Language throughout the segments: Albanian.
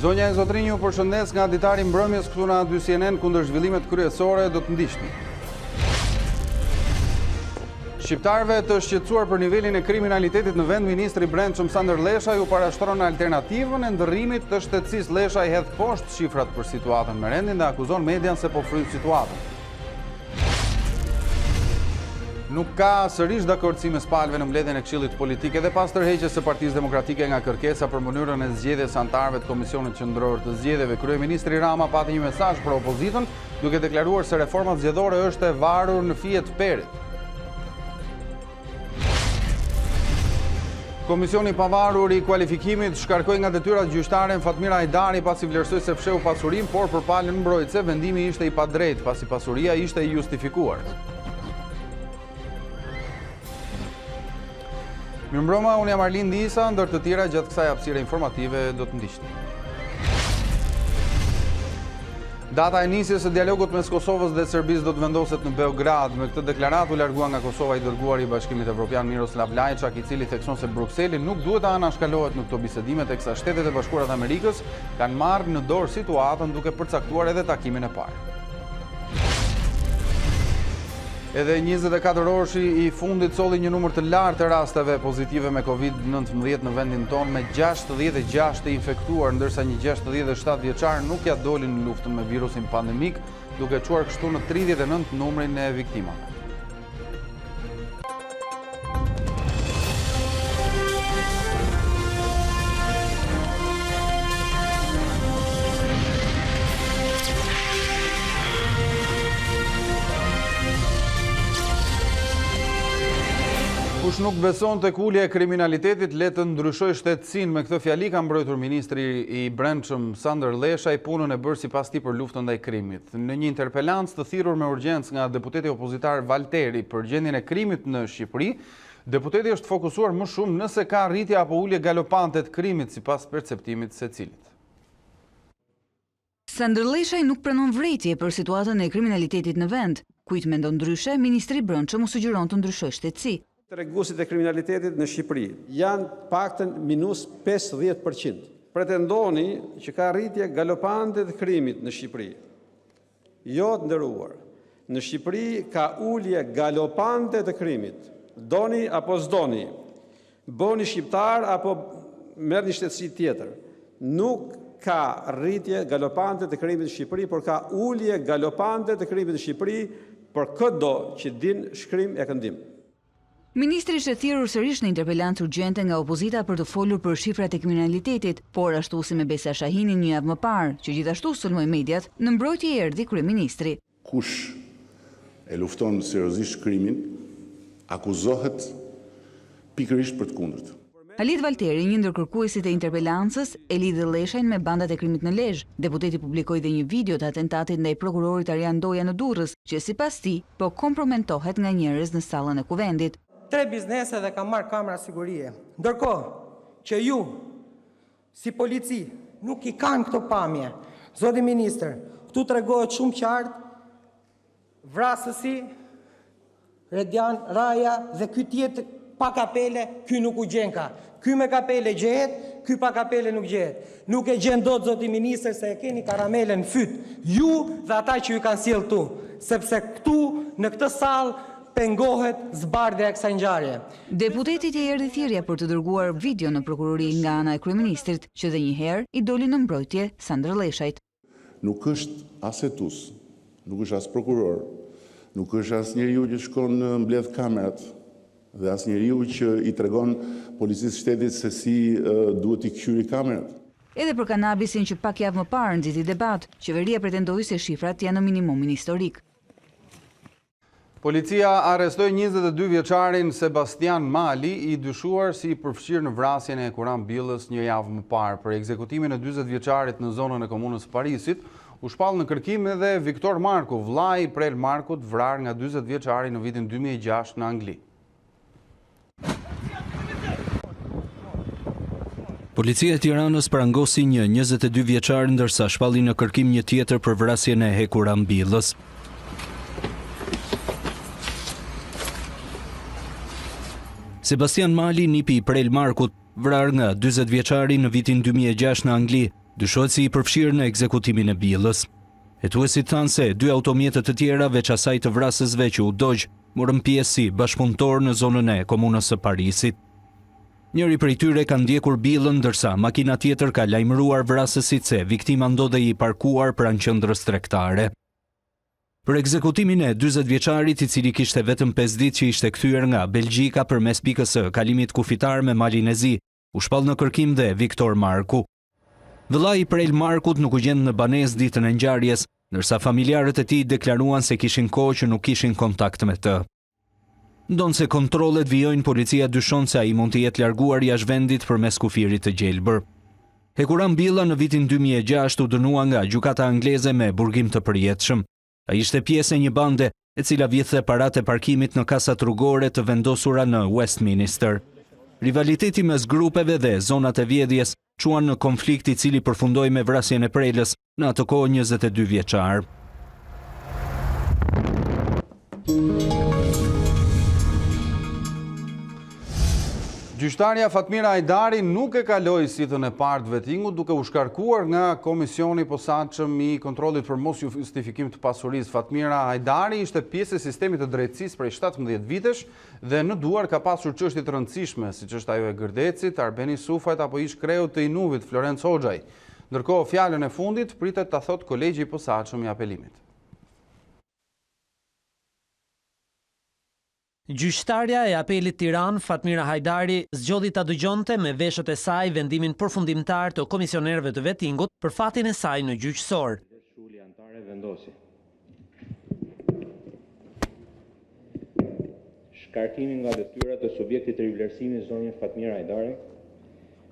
Zonja e zotrinj ju përshëndes nga Ditari mbrëmjes këtu në A2 CNN kundër zhvillimet kryesore do të ndiqni. Shqiptarëve të shqetësuar për nivelin e kriminalitetit në vend, ministri i Brendshëm Sandër Leshaj u parashtron alternativën e ndërrimit të shtetësisë. Leshaj hedh poshtë shifrat për situatën me rendin dhe akuzon median se po fryt situatën. Nuk ka sërish dakordësi mes palëve në mbledhjen e Këshillit Politik edhe pas tërheqjes së Partisë Demokratike nga kërkesa për mënyrën e zgjedhjes anëtarëve të Komisionit Qendror të Zgjedhjeve. Kryeministri Rama pati një mesazh për opozitën, duke deklaruar se reforma zgjedhore është e varur në fije të perit. Komisioni i pavarur i kualifikimit shkarkoi nga detyrat gjyqtare Fatmira Hajdari pasi vlerësoi se fsheu pasurim, por për palën mbrojtëse vendimi ishte i padrejtë pasi pasuria ishte i justifikuar. Mirëmbrëma, unë jam Arlind Isa, ndër të tjera gjatë kësaj hapësire informative do të ndiqni. Data e nisjes së dialogut mes Kosovës dhe Serbisë do të vendoset në Beograd. Me këtë deklaratë u largua nga Kosova i dërguari i Bashkimit Evropian Miroslav Lajçak, i cili thekson se Brukseli nuk duhet të anashkalohet në këto bisedime, teksa Shtetet e Bashkuara të Amerikës kanë marrë në dorë situatën duke përcaktuar edhe takimin e parë. Edhe 24 orëshi i fundit solli një numër të lartë të rasteve pozitive me COVID-19 në vendin tonë, me 66 të infektuar, ndërsa një 67 vjeçar nuk ja doli në luftën me virusin pandemik, duke çuar kështu në 39 numrin e viktimave. Kush nuk beson tek ulja e kriminalitetit, le të ndryshoj shtetësinë. Me këtë fjali ka mbrojtur ministri i Brendshëm Sandër Leshaj punën e bërë sipas tij për luftën ndaj krimit. Në një interpelancë të thirrur me urgjencë nga deputeti opozitar Valteri për gjendjen e krimit në Shqipëri, deputeti është fokusuar më shumë nëse ka rritje apo ulje galopante të krimit sipas perceptimit secilit. Sandër Leshaj nuk pranon vërejtje për situatën e kriminalitetit në vend. Kujt mendon ndryshe, ministri i Brendshëm u sugjeron të ndryshojë shtetësi. Treguesit e kriminalitetit në Shqipëri janë paktën minus 50%. Pretendoni që ka rritje galopante të krimit në Shqipëri. Jo të nderuar. Në Shqipëri ka ulje galopante të krimit. Doni apo s'doni. Bëni shqiptar apo merrni shtetësi tjetër. Nuk ka rritje galopante të krimit në Shqipëri, por ka ulje galopante të krimit në Shqipëri për çdo që din shkrim e këndim. Ministri ishte thirrur sërish në interpelancë urgjente nga opozita për të folur për shifrat e kriminalitetit, por ashtu si me Besa Shahinin një javë më parë, që gjithashtu sulmoi mediat, në mbrojtje erdhi kryeministri. Kush e lufton seriozisht krimin, akuzohet pikërisht për të kundërt. Halit Valteri, një ndër kërkuesit e interpelancës, e lidhi Leshajn me bandat e krimit në Lezhë. Deputeti publikoi dhe një video të atentatit ndaj prokurorit Arjan Doja në Durrës, që sipas tij po kompromentohet nga njerëz në sallën e kuvendit. 3 biznese dhe ka marrë kamera sigurie. Ndërkohë që ju, si polici, nuk i kanë këto pamje. Zoti ministër, këtu tregohet shumë qartë, vrasësi, Redian, Raja dhe ky tjetër pa kapele, ky nuk u gjen ka. Ky me kapele gjehet, ky pa kapele nuk gjehet. Nuk e gjen dot zoti ministër se e keni karamelen në fyt. Ju dhe ata që ju kanë sjell këtu, sepse këtu në këtë sallë pengohet zbardhja e kësaj ngjarje. Deputetit i erdhi thirrja për të dërguar video në prokurori nga ana e kryeministrit, që dhe një herë i doli në mbrojtje Sandër Leshajt. Nuk është as hetus, nuk është as prokuror, nuk është as njeriu që shkon në mbledh kamerat dhe as njeriu që i tregon policisë shtetit se si duhet i kqyri kamerat. Edhe për kanabisin që pak javë më parë nxiti debat, qeveria pretendoi se shifrat janë në minimumin historik. Policia arrestoi 22 vjeçarin Sebastian Mali, i dyshuar si i përfshirë në vrasjen e Kuran Billës një javë më parë. Për ekzekutimin e 40 vjeçarit në zonën e komunës Parisit, u shpall në kërkim edhe Viktor Marku, vllai i Prel Markut, vrar nga 40 vjeçari në vitin 2006 në Angli. Policia e Tiranës parangosi një 22 vjeçar ndërsa shpalli në kërkim një tjetër për vrasjen e Kuran Billës. Sebastian Mali, nipi i Prel Markut, vrar nga 40 vjeçari në vitin 2006 në Angli. Dyshohet si i përfshirë në ekzekutimin e billës. Hetuesit thanë se 2 automjetet të tjera veç asaj të vrasësve që u dogjë morën pjesë si bashkëpunëtor në zonën e komunës së Parisit. Njëri prej tyre ka ndjekur billën, ndërsa makina tjetër ka lajmëruar vrasësit se viktima ndodhej i parkuar pranë qendrës tregtare. Për ekzekutimin e 40 vjeçarit, i cili kishte vetëm 5 ditë që ishte kthyer nga Belgjika përmes pikës së kalimit kufitar me malin e zi, u shpall në kërkim dhe Viktor Marku. Vëllai i prel Markut nuk u gjend në banesë ditën e ngjarjes, ndërsa familjarët e tij deklaruan se kishin kohë që nuk kishin kontakt me të. Ndonse kontrollet vijojnë, policia dyshon se ai mund të jetë larguar jashtë vendit përmes kufirit të gjelbër. Hekuran Billa në vitin 2006 u dënua nga gjykata angleze me burgim të përjetshëm. Ai ishte pjesë e një bande e cila vjedhte paratë e parkimit në kasat rrugore të vendosura në Westminster. Rivaliteti mes grupeve dhe zonat e vjedhjes çuan në konflikt i cili përfundoi me vrasjen e prelës në atë kohë 22 vjeçar. Gjyqtarja Fatmira Hajdari nuk e kaloi sitën e parë të vettingut duke u shkarkuar nga Komisioni i Posaçëm i kontrollit për mos justifikim të pasurisë. Fatmira Hajdari ishte pjesë e sistemit të drejtësisë prej 17 vitesh dhe në duar ka pasur çështje të rëndësishme, siç është ajo e Gërdecit, Arbeni Sufajt apo ish kreu të Inuvit Florenc Hoxhaj. Ndërkohë fjalën e fundit pritet ta thotë Kolegji i Posaçëm i Apelimit. Gjyqtarja e Apelit Tiranë, Fatmira Hajdari, zgjodhi ta dëgjonte me veshët e saj vendimin përfundimtar të komisionerëve të vettingut për fatin e saj në gjyqësor. Shuli antare vendosi. Shkarkimin nga detyrat e subjektit të rivlerësimit zonjën Fatmira Hajdari.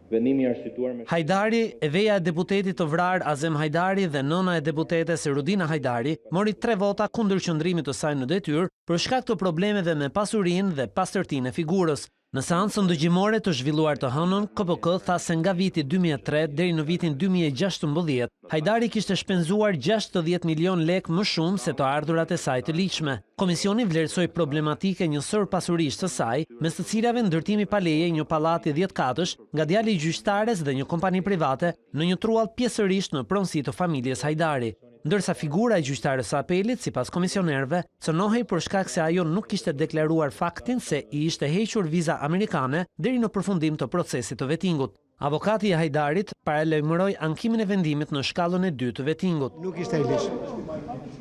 Vendimi i arsyetuar me Hajdari, e veja e deputetit të vrarë Azem Hajdari dhe nëna e deputetes Rudina Hajdari mori 3 vota kundër qëndrimit të saj në detyrë për shkak të problemeve me pasurinë dhe pastërtinë e figurës. Në seancën dëgjimore të zhvilluar të hënën, KPK tha se nga viti 2003 deri në vitin 2016, Hajdari kishte shpenzuar 60 milion lek më shumë se të ardhurat e saj të ligjshme. Komisioni vlerësoi problematike një sër pasurisë të saj, mes të cilave ndërtimi pa leje një pallati 10 katësh nga djali i gjyqtares dhe një kompani private në një truall pjesërisht në pronësi të familjes Hajdari. Ndërsa figura e gjyqtares së apelit, sipas komisionerëve, cënohej për shkak se ajo nuk kishte deklaruar faktin se i ishte hequr viza amerikane deri në përfundim të procesit të vettingut. Avokati i Hajdarit paralajmëroi ankimin e vendimit në shkallën e 2 të vettingut. Nuk ishte i lishtë.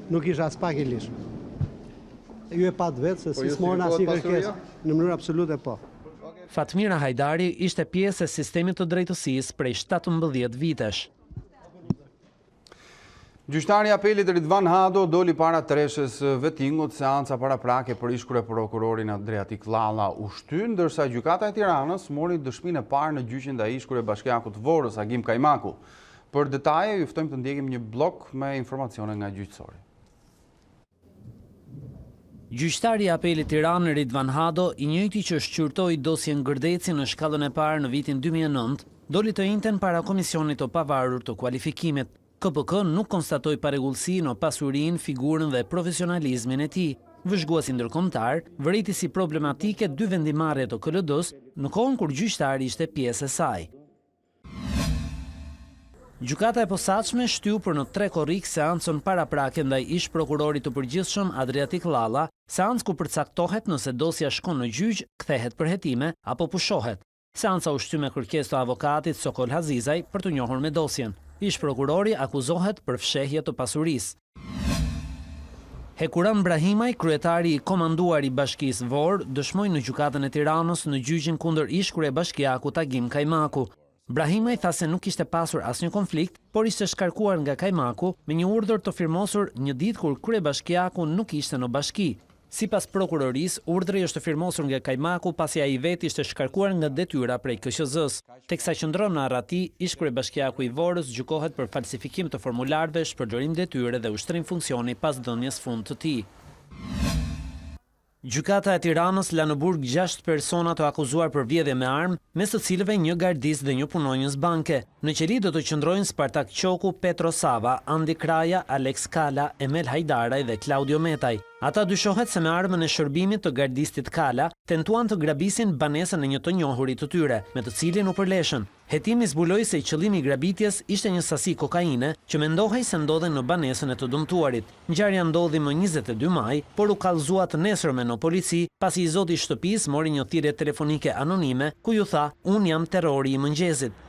Nuk ishte as pak i lishtë. Ju e pat vetë se si s'morën asnjë kërkesë. Në mënyrë absolute po. Fatmira Hajdari ishte pjesë e sistemit të drejtësisë prej 17 vitesh. Gjyqtari i Apelit Ridvan Hado doli para treshës vettingut, seanca paraprake për ishkur e prokurorin Adriatik Llalla u shty, ndërsa gjykata e Tiranës mori dëshminë e parë në gjyqin ndaj ishkur e bashkiakut Vorës Agim Kajmaku. Për detaje ju ftojmë të ndjekim një blok me informacione nga gjyqësori. Gjyqtari i Apelit Tiranë Ridvan Hado, i njëjti që shqyrtoi dosjen Gërdeci në shkallën e parë në vitin 2009, doli të njëjtën para komisionit të pavarur të kualifikimit. KPK nuk konstatoi parregullsi në pasurinë, figurën dhe profesionalizmin e tij. Vëzhguesi ndërkombëtar vëreti si problematike 2 vendimarrje të KLD-s në kohën kur gjyqtari ishte pjesë e saj. Gjykata e posaçme shtyu për në 3 korrik seancën paraprake ndaj ish prokurorit të përgjithshëm Adriatik Llalla, seancë ku përcaktohet nëse dosja shkon në gjyq, kthehet për hetime apo pushohet. Seanca u shty me kërkesë të avokatit Sokol Hazizaj për të njohur me dosjen. Ish prokurori akuzohet për fshehje të pasurisë. Hekuran Brahimaj, kryetari i komanduar i bashkisë Vorë, dëshmoi në gjykatën e Tiranës në gjyqin kundër ishkure bashkiakut Agim Kajmaku. Brahimaj tha se nuk ishte pasur asnjë konflikt, por ishte shkarkuar nga Kajmaku me një urdhër të firmosur një ditë kur kryebashkiaku nuk ishte në bashki. Sipas prokurorisë, urdhri është firmosur nga Kajmaku pasi ai vetë ishte shkarkuar nga detyra prej KQZ-s. Teksa qëndron në arrati, ish kryebashkiaku i Vorës gjykohet për falsifikim të formularëve, shpërdorim detyre dhe ushtrim funksioni pas dhënies fund të tij. Gjykata e Tiranës la në burg 6 persona të akuzuar për vjedhje me armë, mes të cilëve një gardist dhe një punonjës banke. Në qeli do të qëndrojnë Spartak Qoku, Petro Sava, Andi Kraja, Alex Kala, Emel Hajdaraj dhe Claudio Metaj. Ata dyshohet se me armën e shërbimit të gardistit Kala tentuan të grabisin banesën e një të njohurit të tyre, me të cilin u përleshën. Hetimi zbuloi se qëllimi i grabitjes ishte një sasi kokaine që mendohej se ndodhen në banesën e të dëmtuarit. Ngjarja ndodhi më 22 maj, por u kallëzua të nesërme në polici pasi i zoti i shtëpisë mori një thirrje telefonike anonime ku ju tha: "Unë jam terrori i mëngjesit."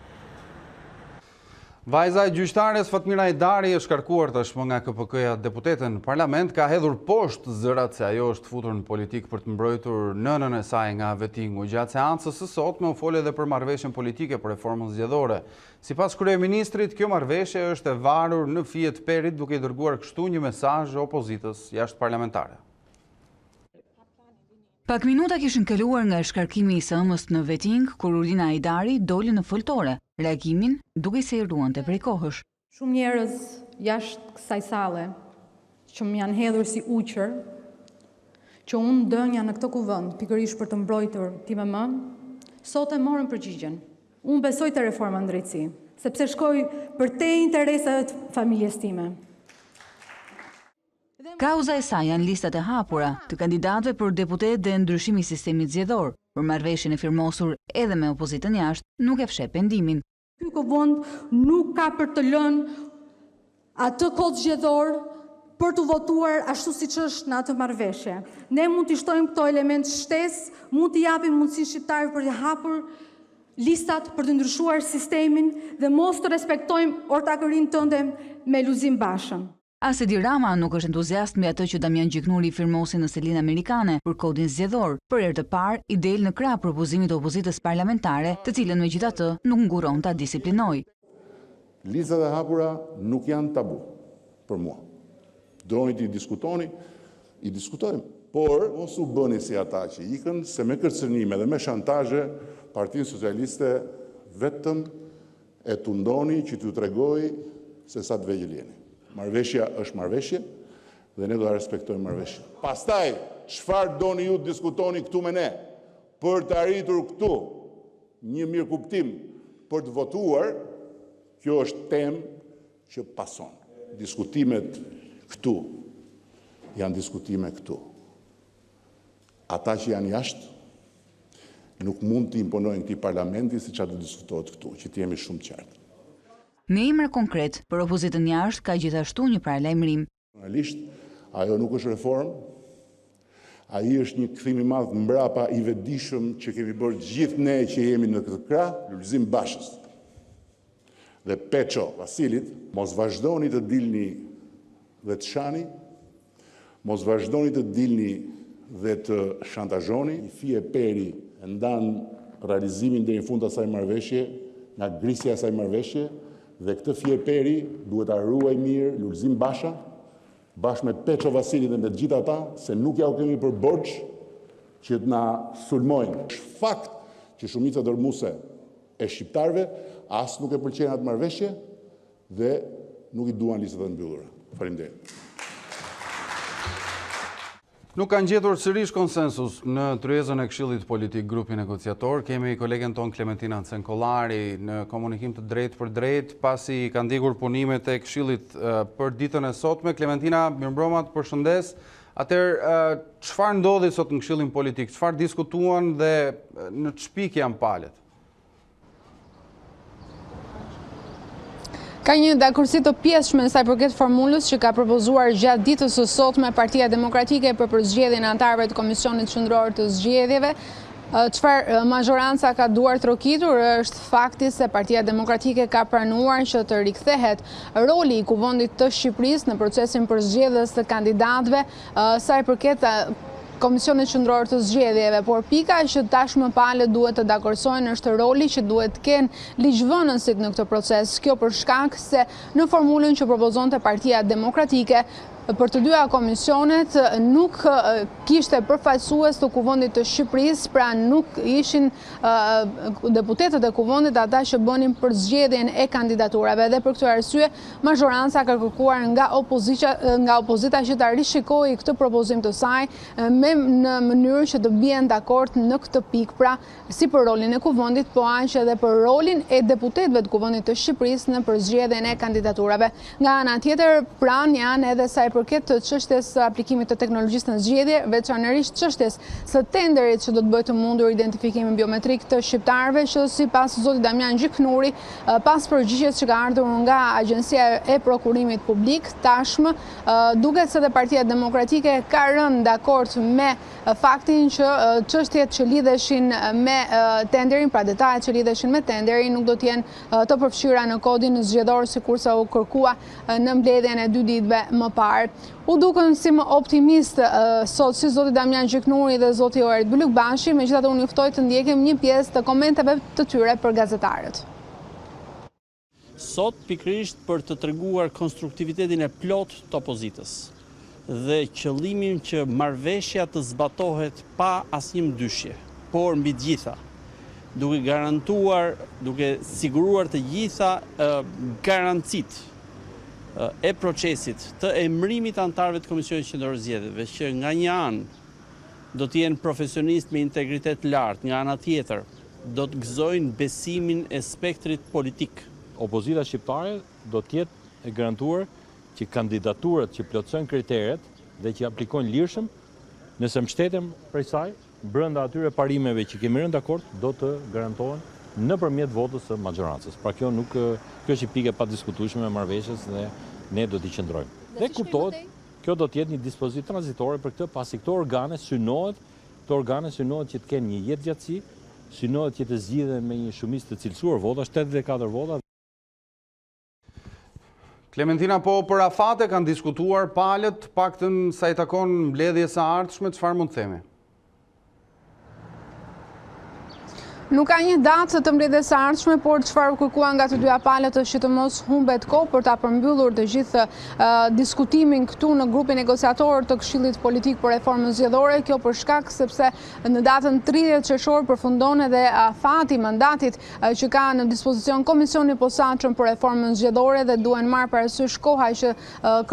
Vajza e gjyqtares Fatmira Ditari është kërkuar tashmë nga KPK-ja deputete në parlament, ka hedhur poshtë zërat se ajo është futur në politikë për të mbrojtur nënën e saj nga vetingu. Gjatë seancës së sotme u fol edhe për marrëveshjen politike për reformën zgjedhore. Sipas kryeministrit, kjo marrëveshje është e varur në fije të perit, duke i dërguar kështu një mesazh opozitës jashtëparlamentare. Pak minuta kishin kaluar nga shkarkimi i SM-s në veting, kur Urlina Hajdari doli në foltore, reagimin duke se i ruante prej kohësh. Shumë njerëz jashtë kësaj sale që më janë hedhur si uqër, që unë dënja në këtë kuvend, pikërisht për të mbrojtur ti me më, sot e morën përgjigjen. Unë besoj te reforma në drejtësi, sepse shkoj për te interesat familjes time. Kauza e saj janë listat e hapura të kandidatëve për deputet dhe ndryshimi i sistemit zgjedhor. Për marrëveshjen e firmosur edhe me opozitën jashtë, nuk e fsheh pendimin. Ky kuvend nuk ka për të lënë atë kod zgjedhor për të votuar ashtu siç është në atë marrëveshje. Ne mund të shtojmë këto element shtesë, mund të japim mundësi shqiptarëve për të hapur listat, për të ndryshuar sistemin dhe mos të respektojmë ortakërinë tënde me Luzim Bashën. As Edi Rama nuk është entuziast mbi atë që Damian Gjiknuri firmosi në selinë amerikane për kodin zgjedhor. Për herë të parë i del në krah propozimit të opozitës parlamentare, të cilën megjithatë nuk nguron ta disiplinoj. Listat e hapura nuk janë tabu për mua. Doni të diskutoni, i diskutojmë. Por mos u bëni si ata që ikën se me kërcënime dhe me shantazhe Partinë Socialiste vetëm e tundoni që t'ju tregoj se sa të vegjël jeni. Marrëveshja është marrëveshje dhe ne do ta respektojmë marrëveshjen. Pastaj, çfarë doni ju të diskutoni këtu me ne për të arritur këtu një mirëkuptim për të votuar, kjo është temë që pason. Diskutimet këtu janë diskutime këtu. Ata që janë jashtë nuk mund të imponojnë këtij parlamenti si çfarë do diskutohet këtu, që të jemi shumë të qartë. Në emër konkret, për opozitën jashtë ka gjithashtu një paralajmërim. Realisht, ajo nuk është reformë, ai është një kthim i madh mbrapa i vetëdijshëm që kemi bërë gjithë ne që jemi në këtë krah, Lulzim Bashës dhe Peço Vasilit. Mos vazhdoni të dilni dhe të shani, mos vazhdoni të dilni dhe të shantazhoni. I fije peri e ndan realizimin deri në fund të asaj marrëveshje, nga grisja e asaj marrëveshje. Dhe këtë fjeperi duhet ta ruaj mirë Lulzim Basha, bashkë me Peço Vasilin dhe me të gjithë ata, se nuk ja u kemi për borxh që të na sulmojnë. Është fakt që shumica dërmuese e shqiptarëve as nuk e pëlqejnë atë marrëveshje dhe nuk i duan listat e mbyllura. Faleminderit. Nuk kanë gjetur sërish konsensus në tryezën e Këshillit Politik grupi negociator. Kemi kolegen ton Klementina Cenkollari në komunikim të drejtë për drejtë pasi kanë ndjekur punimet e Këshillit për ditën e sotme. Klementina, mirëmbrëma, të përshëndes. Atëherë, çfarë ndodhi sot në Këshillin Politik? Çfarë diskutuan dhe në ç'pikë janë palët? Ka një dakordsi të pjesshme në sa i përket formulës që ka propozuar gjatë ditës së sotme Partia Demokratike për përzgjedhjen e anëtarëve të Komisionit Qendror të Zgjedhjeve. Çfarë mazhoranca ka duar trokitur është fakti se Partia Demokratike ka pranuar që të rikthehet roli i Kuvendit të Shqipërisë në procesin për zgjedhjes të kandidatëve sa i përket Komisionit Qendror të Zgjedhjeve, por pika që tashmë palët duhet të dakordsojnë është roli që duhet të kenë ligjvënësit në këtë proces. Kjo për shkak se në formulën që propozonte Partia Demokratike për të dyja komisionet nuk kishte përfaqësues të Kuvendit të Shqipërisë, pra nuk ishin deputetët e Kuvendit ata që bënin për zgjedhjen e kandidaturave dhe për këtë arsye mazhoranca ka kërkuar nga opozita që ta rishikojë këtë propozim të saj në mënyrë që të bien dakord në këtë pikë, pra si për rolin e Kuvendit, po aq edhe për rolin e deputetëve të Kuvendit të Shqipërisë në përzgjedhjen e kandidaturave. Nga ana tjetër, pranë janë edhe sa i përket të çështjes së aplikimit të teknologjisë në zgjedhje, veçanërisht çështjes së tenderit që do të bëjë të mundur identifikimin biometrik të shqiptarëve, që sipas zotit Damian Gjiknuri, pas përgjigjes që ka ardhur nga Agjencia e Prokurimit Publik, tashmë duket se dhe Partia Demokratike ka rënë dakord me faktin që çështjet që lidheshin me tenderin, pra detajet që lidheshin me tenderin, nuk do të jenë të përfshira në kodin zgjedhor sikurse u kërkua në mbledhjen e 2 ditëve më parë. U dukën si më optimist sot si zoti Damian Gjiknuri dhe zoti Oert Bylukbashi, megjithatë unë juftoj të ndjekim një pjesë të komenteve të tyre për gazetarët. Sot pikërisht për të treguar konstruktivitetin e plot të opozitës dhe qëllimin që marrëveshja të zbatohet pa asnjë ndyshje, por mbi të gjitha, duke garantuar, duke siguruar të gjitha garancit e procesit të emërimit të anëtarëve të Komisionit Qendror Zgjedhjeve, që nga një anë do të jenë profesionistë me integritet lartë, nga ana tjetër do të gëzojnë besimin e spektrit politik. Opozita shqiptare do të jetë e garantuar që kandidaturat që plotësojnë kriteret dhe që aplikojnë lirshëm, nëse mbështeten prej saj, brenda atyre parimeve që kemi rënë dakord, do të garantohen nëpërmjet votës së maxhorancës. Pra kjo është një pikë e padiskutueshme e marrëveshjes dhe ne do t'i qëndrojmë. Dhe kuptohet, kjo do të jetë një dispozitë tranzitore për këtë, pasi këto organe synohet që të kenë një jetë gjatësi, synohet që të zgjidhen me një shumicë të cilësuar vota, 84 vota. Klementina, po për afate kanë diskutuar palët, paktën sa i takon mbledhjes së ardhshme, çfarë mund të themi? Nuk ka një datë të mbledhjes së ardhshme, por çfarë kërkuan nga të dyja palët është që të mos humbet kohë për ta përmbyllur të gjithë diskutimin këtu në grupin negociator të Këshillit Politik për Reformën Zgjedhore. Kjo për shkak sepse në datën 30 qershor përfundon edhe afati mandatit që ka në dispozicion Komisioni i Posaçëm për Reformën Zgjedhore dhe duhen marrë parasysh koha që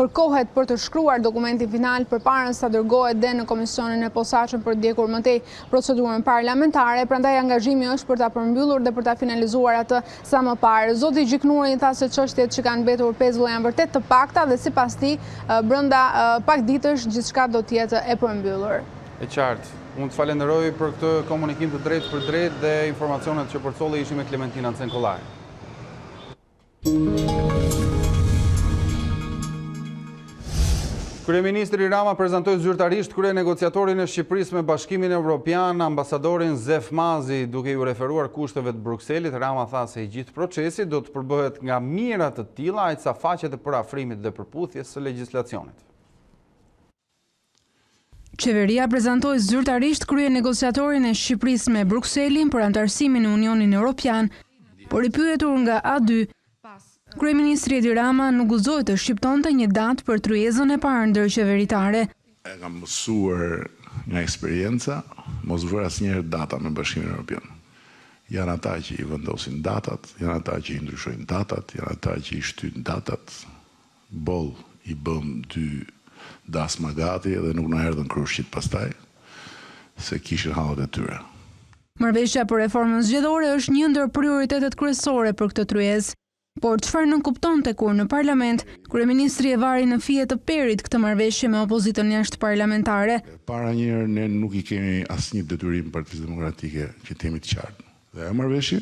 kërkohet për të shkruar dokumentin final përpara sa dërgohet dhe në Komisionin e Posaçëm për të ndjekur më tej procedurën parlamentare. Prandaj angazhimi është për ta përmbyllur dhe për ta finalizuar atë sa më parë. Zoti Gjiknuri tha se çështjet që kanë mbetur pezull janë vërtet të pakta dhe sipas tij brenda pak ditësh gjithçka do të jetë e përmbyllur. E qartë. Unë të falenderoj për këtë komunikim të drejtë për drejtë dhe informacionet që përcolli ishim me Klementina Cenkollaj. Kryeministri Rama prezantoi zyrtarisht kryenegociatorin e Shqipërisë me Bashkimin Evropian, ambasadorin Zef Mazi, duke ju referuar kushteve të Brukselit. Rama tha se i gjithë procesi do të përbëhet nga mira të tilla, aq sa faqet e parafrimit dhe përputhjes së legjislacionit. Qeveria prezantoi zyrtarisht kryenegociatorin e Shqipërisë me Brukselin për antarësimin në Unionin Evropian, por i pyetur nga A2, Kryeministri Edi Rama nuk gëzoi të shqiptonte një datë për tryezën e parë ndërqeveritare. E kam mësuar nga eksperienca, mos vër asnjëherë data me Bashkimin Evropian. Janë ata që i vendosin datat, janë ata që i ndryshojnë datat, janë ata që i shtyjnë datat. Boll i bëm 2 dasma gati dhe nuk na erdhën krushqit pastaj, se kishin hallet e tyre. Marrëveshja për reformën zgjedhore është një ndër prioritetet kryesore për këtë tryezë. Por çfarë nuk kuptonte kur në parlament, kryeministri e vari në fije të perit këtë marrëveshje me opozitën jashtë parlamentare. Para njëherë ne nuk i kemi asnjë detyrim Partisë Demokratike që të jemi të qartë. Dhe ajo marrëveshje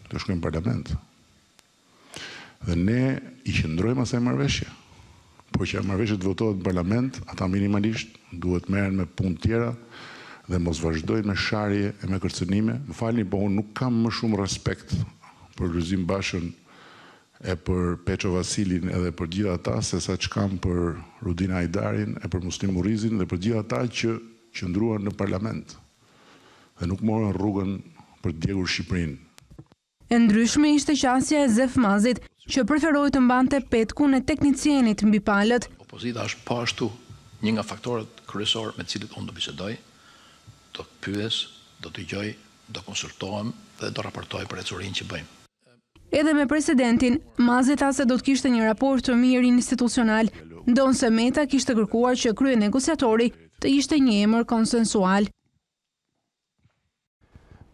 do shkojmë në parlament. Dhe ne i qëndrojmë asaj marrëveshje. Por që marrëveshja të votohet në parlament, ata minimalisht duhet merren me punë tjera dhe mos vazhdojnë me sharje e me kërcënime. Më falni, po unë nuk kam më shumë respekt për Luzim Bashën e për Peço Vasilin edhe për gjithë ata, se sa që kam për Rudina Hajdarin e për Muslim Murizin dhe për gjithë ata që qëndruan në parlament dhe nuk morën rrugën për të djegur Shqipërinë. E ndryshme ishte qasja e Zef Mazit, që preferoi të mbante petkun e teknicienit mbi palët. Opozita është po ashtu një nga faktorët kryesorë me të cilët unë do bisedoj, do të pyes, do të dëgjoj, do konsultohem dhe do raportoj për ecurinë që bëjmë. Edhe me presidentin, Mazi tha se do të kishte një raport të mirë institucional, ndonse Meta kishte kërkuar që kryenegociatori të ishte një emër konsensual.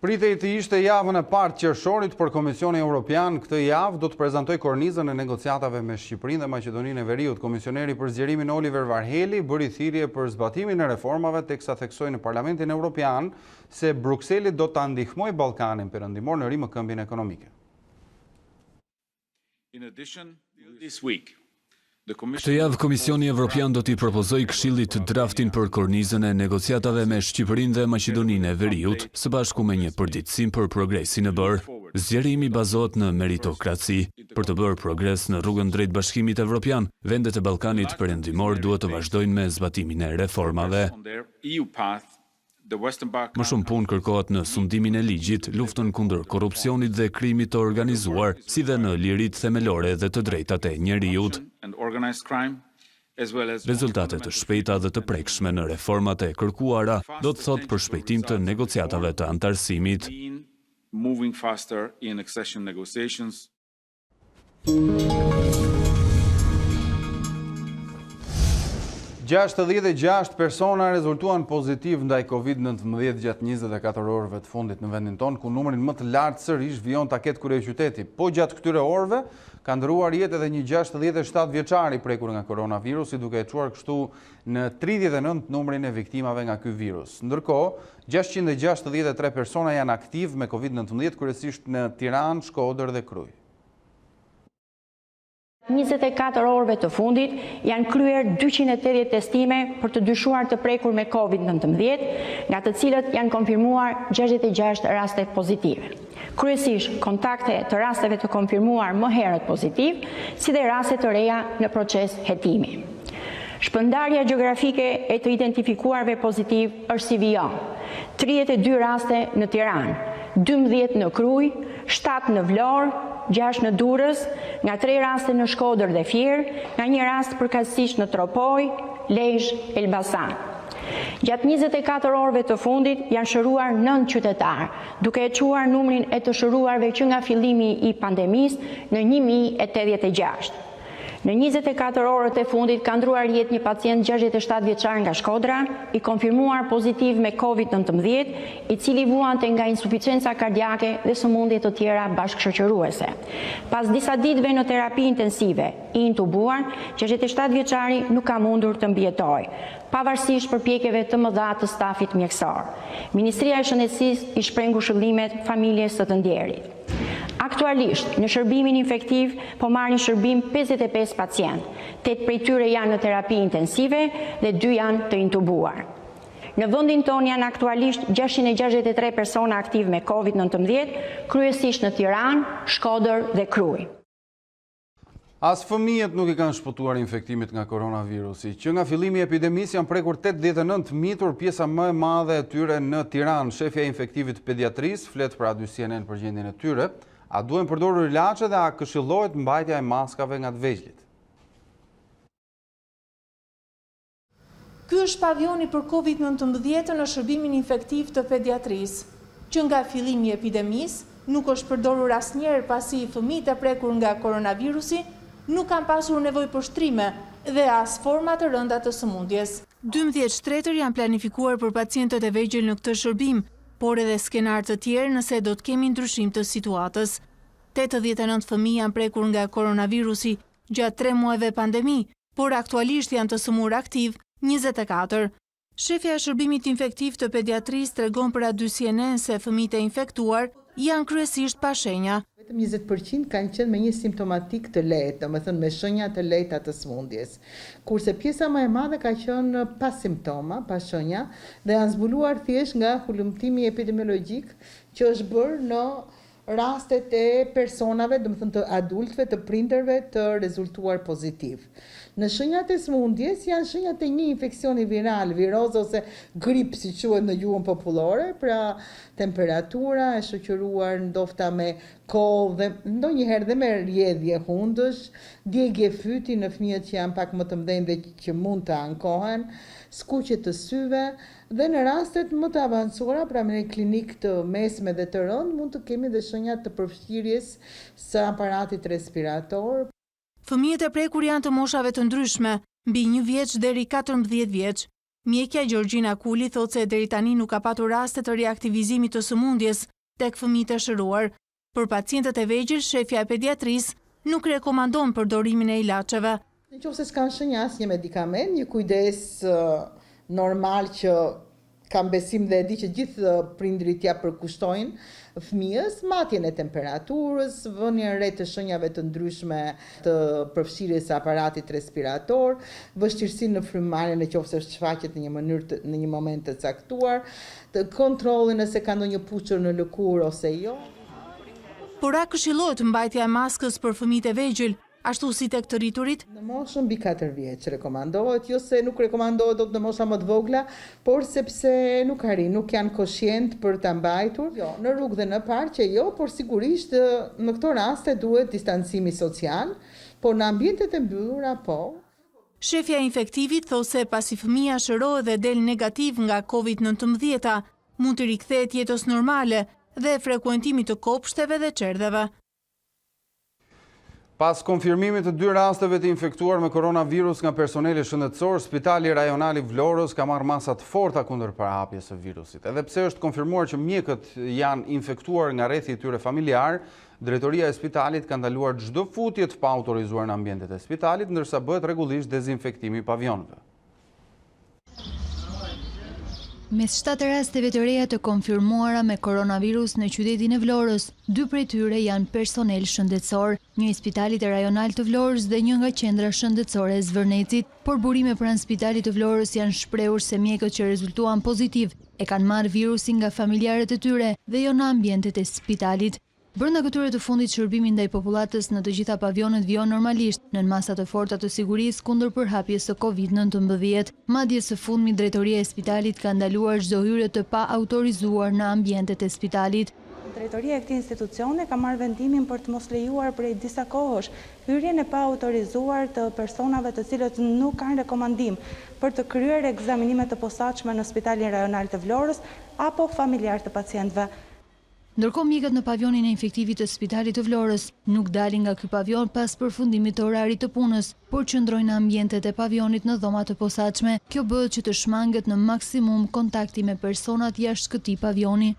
Pritej të ishte javën e parë qershorit për Komisioni Evropian. Këtë javë do të prezantoj kornizën e negociatave me Shqipërinë dhe Maqedoninë e Veriut. Komisioneri për zgjerimin Oliver Varheli bëri thirrje për zbatimin e reformave teksa theksoi në Parlamentin Evropian se Brukseli do ta ndihmojë Ballkanin Perëndimor në rimëkëmbjen ekonomike. Këtë javë Komisioni Evropian do t'i propozoj Këshillit draftin për kornizën e negociatave me Shqipërinë dhe Maqedoninë e Veriut, së bashku me një përditësim për progresin e bërë. Zgjerimi bazohet në meritokraci. Për të bërë progres në rrugën drejt Bashkimit Evropian, vendet e Ballkanit Perëndimor duhet të vazhdojnë me zbatimin e reformave. Më shumë punë kërkohet në sundimin e ligjit, luftën kundër korrupsionit dhe krimit të organizuar, si dhe në liritë themelore dhe të drejtat e njerëzit. Rezultate të shpejta dhe të prekshme në reformat e kërkuara do të thotë për shpejtim të negociatave të antarësimit. 66 persona rezultuan pozitiv ndaj COVID-19 gjatë 24 orëve të fundit në vendin tonë, ku numrin më të lartë sërish vijon ta ketë kryeqyteti. Po gjatë këtyre orëve ka ndëruar jetë edhe një 67 vjeçar i prekur nga koronavirusi, duke e çuar kështu në 39 numrin e viktimave nga ky virus. Ndërkohë, 663 persona janë aktiv me COVID-19, kryesisht në Tiranë, Shkodër dhe Krujë. 24 orëve të fundit janë kryer 280 testime për të dyshuar të prekur me COVID-19, nga të cilët janë konfirmuar 66 raste pozitive. Kryesisht kontakte të rasteve të konfirmuar më herët pozitiv, si dhe raste të reja në proces hetimi. Shpërndarja gjeografike e të identifikuarve pozitiv është si vijon: 32 raste në Tiranë, 12 në Krujë, 7 në Vlorë, 6 në Durrës, nga 3 raste në Shkodër dhe Fier, nga një rast përkatësisht në Tropoj, Lezhë, Elbasan. Gjatë 24 orëve të fundit janë shëruar 9 qytetarë, duke e çuar numrin e të shëruarve që nga fillimi i pandemisë në 1086. Në 24 orët e fundit ka ndruar jetë një pacient 67 vjeçar nga Shkodra, i konfirmuar pozitiv me COVID-19, i cili vuante nga insuficienca kardiake dhe sëmundje të tjera bashkëshoqëruese. Pas disa ditëve në terapi intensive, i intubuar, 67 vjeçari nuk ka mundur të mbijetojë, pavarësisht përpjekjeve të mëdha të stafit mjekësor. Ministria e Shëndetësisë i shpreh ngushëllimet familjes së të ndjerit. Aktualisht, në shërbimin infektiv po marrin shërbim 55 pacient, 8 prej tyre janë në terapi intensive dhe 2 janë të intubuar. Në vendin tonë janë aktualisht 663 persona aktiv me COVID-19, kryesisht në Tiranë, Shkodër dhe Krujë. As fëmijët nuk i kanë shpëtuar infektimit nga koronavirusi. Që nga fillimi i epidemisë janë prekur 89 mitur, pjesa më e madhe e tyre në Tiranë. Shefja e infektivit pediatris flet për A2 CNN për gjendjen e tyre. A duhen përdorur ilaçe dhe a këshillohet mbajtja e maskave nga të vegjëlit? Ky është pavioni për COVID-19 në shërbimin infektiv të pediatrisë, që nga fillimi i epidemisë nuk është përdorur asnjëherë pasi fëmijët e prekur nga koronavirusi nuk kanë pasur nevojë për shtrime dhe as forma të rënda të sëmundjes. 12 shtretër janë planifikuar për pacientët e vegjël në këtë shërbim, por edhe skenar të tjerë nëse do të kemi ndryshim të situatës. 89 fëmijë janë prekur nga koronavirusi gjatë 3 muajve pandemi, por aktualisht janë të sëmurë aktiv 24. Shefja e shërbimit infektiv të pediatrisë tregon për A2 CNN se fëmijët e infektuar janë kryesisht pa shenja. Vetëm 20% kanë qenë me një simptomatik të lehtë, domethënë me shenja të lehta të sëmundjes. Kurse pjesa më e madhe ka qenë pa simptoma, pa shenja dhe janë zbuluar thjesht nga hulumtimi epidemiologjik që është bërë në rastet e personave, domethënë të adultëve, të prindërve të rezultuar pozitiv. Në shenjat e sëmundjes janë shenjat e një infeksioni viral, viroz ose grip, si quhet në gjuhën popullore, pra temperatura e shoqëruar ndoshta me kohë dhe ndonjëherë dhe me rrjedhje hundësh, djegje fyti në fëmijët që janë pak më të mëdhenj dhe që mund të ankohen, skuqje të syve dhe në rastet më të avancuara, pra në klinik të mesme dhe të rënd, mund të kemi dhe shenjat të përfshirjes së aparatit respirator. Fëmijët e prekur janë të moshave të ndryshme, mbi 1 vjeç deri 14 vjeç. Mjekja Gjorgjina Kuli thotë se deri tani nuk ka patur raste të reaktivizimit të sëmundjes tek fëmijët e shëruar. Për pacientët e vegjël, shefja e pediatrisë nuk rekomandon përdorimin e ilaçeve. Nëse s'kan shenja asnjë medikament, një kujdes normal që kam besim dhe e di që gjithë prindrit ja përkushtojnë fëmijës, matjen e temperaturës, vënien re të shenjave të ndryshme të përfshirjes së aparatit respirator, vështirësinë në frymëmarrje nëse është shfaqet në një moment të caktuar, të kontrollin nëse ka ndonjë puçur në lëkurë ose jo. Por a këshillohet mbajtja e maskës për fëmijët e vegjël, ashtu si tek të rriturit? Në moshën mbi 4 vjeç rekomandohet, jo se nuk rekomandohet dot në mosha më të vogla, por sepse nuk arrin, nuk janë koshient për ta mbajtur. Jo, në rrugë dhe në parqe jo, por sigurisht në këto raste duhet distancimi social, por në ambientet e mbyllura po. Shefja e infektivit thosë se pasi fëmia shërohet dhe del negativ nga COVID-19, mund të rikthehet jetës normale dhe frekuentimit të kopshteve dhe çerdheve. Pas konfirmimit të 2 rasteve të infektuar me koronavirus nga personeli shëndetësor, Spitali Rajonal i Vlorës ka marrë masa të forta kundër parahapjes së virusit. Edhe pse është konfirmuar që mjekët janë infektuar nga rrethi i tyre familjar, drejtoria e spitalit ka ndaluar çdo futje të paautorizuar në ambientet e spitalit, ndërsa bëhet rregullisht dezinfektimi i pavionëve. Mes 7 rasteve të reja të konfirmuara me koronavirus në qytetin e Vlorës, 2 prej tyre janë personel shëndetësor, një i Spitalit Rajonal të Vlorës dhe një nga qendra shëndetësore e Zvërnecit, por burime pranë Spitalit të Vlorës janë shprehur se mjekët që rezultuan pozitiv e kanë marrë virusin nga familjarët e tyre dhe jo në ambientet e spitalit. Brenda këtyre të fundit, shërbimi ndaj popullatës në të gjitha pavionet vijon normalisht, nën masa të forta të sigurisë kundër përhapjes së COVID-19. Madje së fundmi drejtoria e spitalit ka ndaluar çdo hyrje të pa autorizuar në ambientet e spitalit. Drejtoria e këtij institucioni ka marrë vendimin për të mos lejuar prej disa kohësh hyrjen e pa autorizuar të personave të cilët nuk kanë rekomandim për të kryer ekzaminime të posaçme në Spitalin Rajonal të Vlorës apo familjar të pacientëve. Ndërkohë mjekët në pavionin e infektivit të Spitalit të Vlorës nuk dalin nga ky pavion pas përfundimit të orarit të punës, por qëndrojnë në ambientet e pavionit në dhoma të posaçme. Kjo bëhet që të shmanget në maksimum kontakti me personat jashtë këtij pavioni.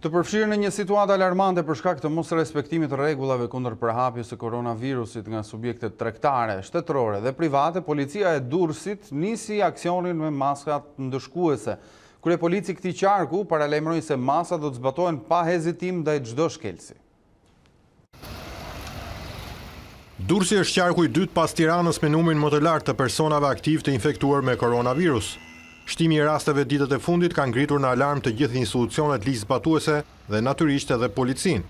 Të përfshirë në një situatë alarmante për shkak të mos respektimit të rregullave kundër përhapjes së koronavirusit nga subjektet tregtare, shtetërore dhe private, policia e Durrësit nisi aksionin me maskat ndëshkuese. Kryepolici këtij qarku paralajmëroi se masat do të zbatohen pa hezitim ndaj çdo shkelsi. Durrësi është qarku i dytë pas Tiranës me numrin më të lartë të personave aktiv të infektuar me koronavirus. Shtimi i rasteve ditët e fundit ka ngritur në alarm të gjithë institucionet ligjzbatuese dhe natyrisht edhe policinë.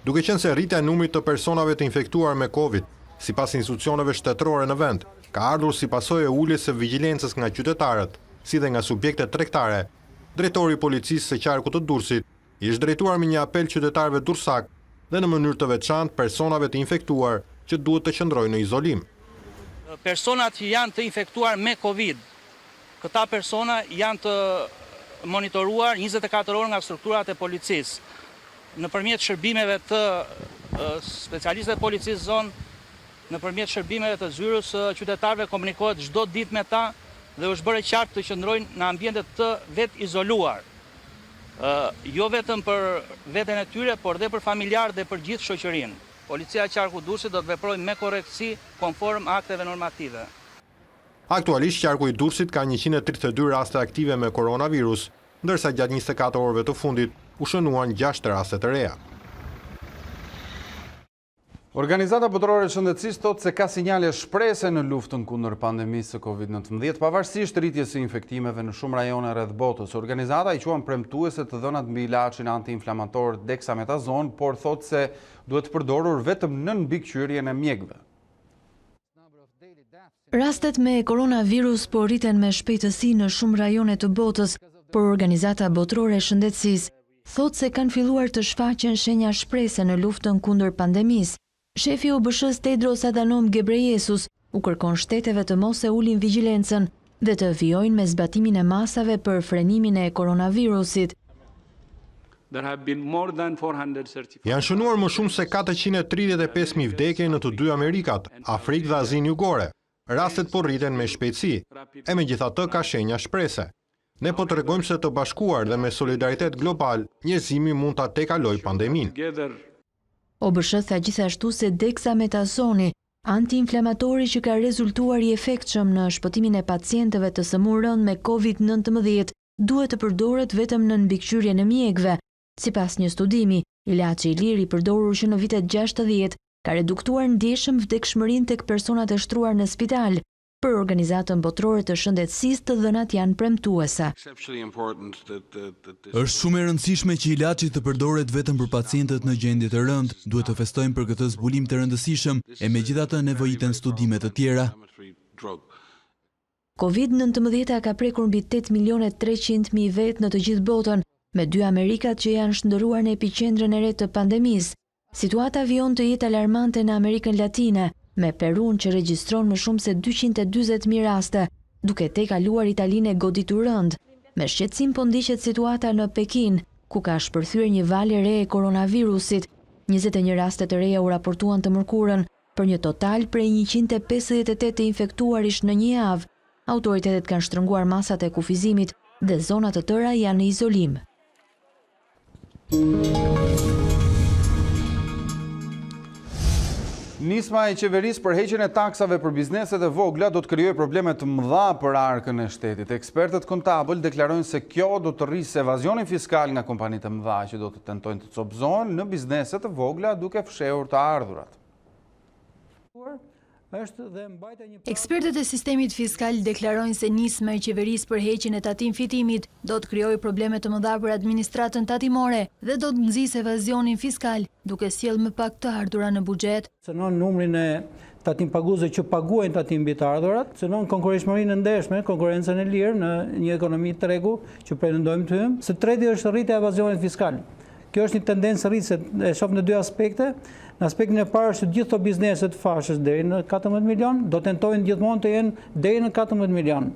Duke qenë se rritja e numrit të personave të infektuar me Covid, sipas institucioneve shtetërore në vend, ka ardhur si pasojë e uljes së vigjilencës nga qytetarët, si dhe nga subjektet tregtare, drejtori i policisë së qarkut të Durrësit i është drejtuar me një apel qytetarëve durrësak dhe në mënyrë të veçantë personave të infektuar që duhet të qëndrojnë në izolim. Personat që janë të infektuar me Covid, këta persona janë të monitoruar 24 orë nga strukturat e policisë, nëpërmjet shërbimeve të specialistëve të policisë zonë, nëpërmjet shërbimeve të zyrës qytetarëve komunikohet çdo ditë me ta, dhe është bërë qartë të qëndrojnë në ambientet të vetë izoluar. Jo vetëm për veten e tyre, por dhe për familjarë dhe për gjithë shoqërinë. Policia e qarku Durrësit do të veprojë me korrektësi konform akteve normative. Aktualisht qarku i Durrësit ka 132 raste aktive me koronavirus, ndërsa gjatë 24 orëve të fundit u shënuan 6 raste të reja. Organizata Botërore e Shëndetësisë thotë se ka sinjale shprese në luftën kundër pandemisë së COVID-19, pavarësisht rritjes së infektimeve në shumë rajone rreth botës. Organizata i quan premtuese të dhënat mbi ilaçin antiinflamator dexametazon, por thotë se duhet përdorur vetëm nën mbikëqyrjen e mjekëve. Rastet me koronavirus po rriten me shpejtësi në shumë rajone të botës, por Organizata Botërore e Shëndetësisë thotë se kanë filluar të shfaqen shenja shprese në luftën kundër pandemisë. Shefi i OBSH-s Tedros Adhanom Ghebreyesus u kërkon shteteve të mos e ulin vigjilencën dhe të vijojnë me zbatimin e masave për frenimin e koronavirusit. Janë shënuar më shumë se 435.000 vdekje në të dy Amerikat, Afrikë dhe Azinë Jugore. rastet po rriten me shpejtësi, e megjithatë ka shenja shprese. Ne po tregojmë se të bashkuar dhe me solidaritet global, njerëzimi mund ta tejkalojë pandeminë. OBSH tha gjithashtu se dexametasoni, antiinflamatori që ka rezultuar i efektshëm në shpëtimin e pacientëve të sëmurë rënd me COVID-19, duhet të përdoret vetëm në mbikëqyrjen e mjekëve. Sipas një studimi, ilaçi i lirë i përdorur që në vitet 60 ka reduktuar ndjeshëm vdekshmërinë tek personat e shtruar në spital. Për Organizatën Botërore të Shëndetësisë të dhënat janë premtuese. Është shumë e rëndësishme që ilaçi të përdoret vetëm për pacientët në gjendje të rëndë. Duhet të festojmë për këtë zbulim të rëndësishëm, e megjithatë nevojiten studime të tjera. COVID-19 ka prekur mbi 8.300.000 vetë në të gjithë botën, me 2 Amerikat që janë shndërruar në epiqendrën e re të pandemisë. Situata vijon të jetë alarmante në Amerikën Latine, me Perun që regjistron më shumë se 240.000 raste, duke tejkaluar Italinë e goditur rënd. Me shqetësim po ndiqet situata në Pekin, ku ka shpërthyer një valë e re e koronavirusit. 21 raste të reja u raportuan të mërkurën, për një total prej 158 të infektuarish në një javë. Autoritetet kanë shtrënguar masat e kufizimit dhe zonat të tëra janë në izolim. Nisma e qeverisë për heqjen e taksave për bizneset e vogla do të krijojë probleme të mëdha për arkën e shtetit. Ekspertët kontabël deklarojnë se kjo do të rrisë evazionin fiskal nga kompanitë e mëdha që do të tentojnë të copëzohen në bizneset e vogla duke fshehur të ardhurat. Ekspertët e sistemit fiskal deklarojnë se nisma e qeverisë për heqjen e tatim fitimit do të krijojë probleme të mëdha për administratën tatimore dhe do të nxjisë evazionin fiskal, duke sjellë më pak të ardhura në buxhet. Cënon numrin e tatim paguesve që paguajnë tatim mbi të ardhurat, cënon konkurrenshmërinë e ndershme, konkurrencën e lirë në një ekonomi tregu që pretendojmë të hyjmë. Së treti është rritja e evazionit fiskal. Kjo është një tendencë rritëse e shoh në 2 aspekte. Në aspektin e parë është gjithë të bizneset fashës deri në 14 milion, do tentojnë gjithmonë të jenë deri në 14 milion.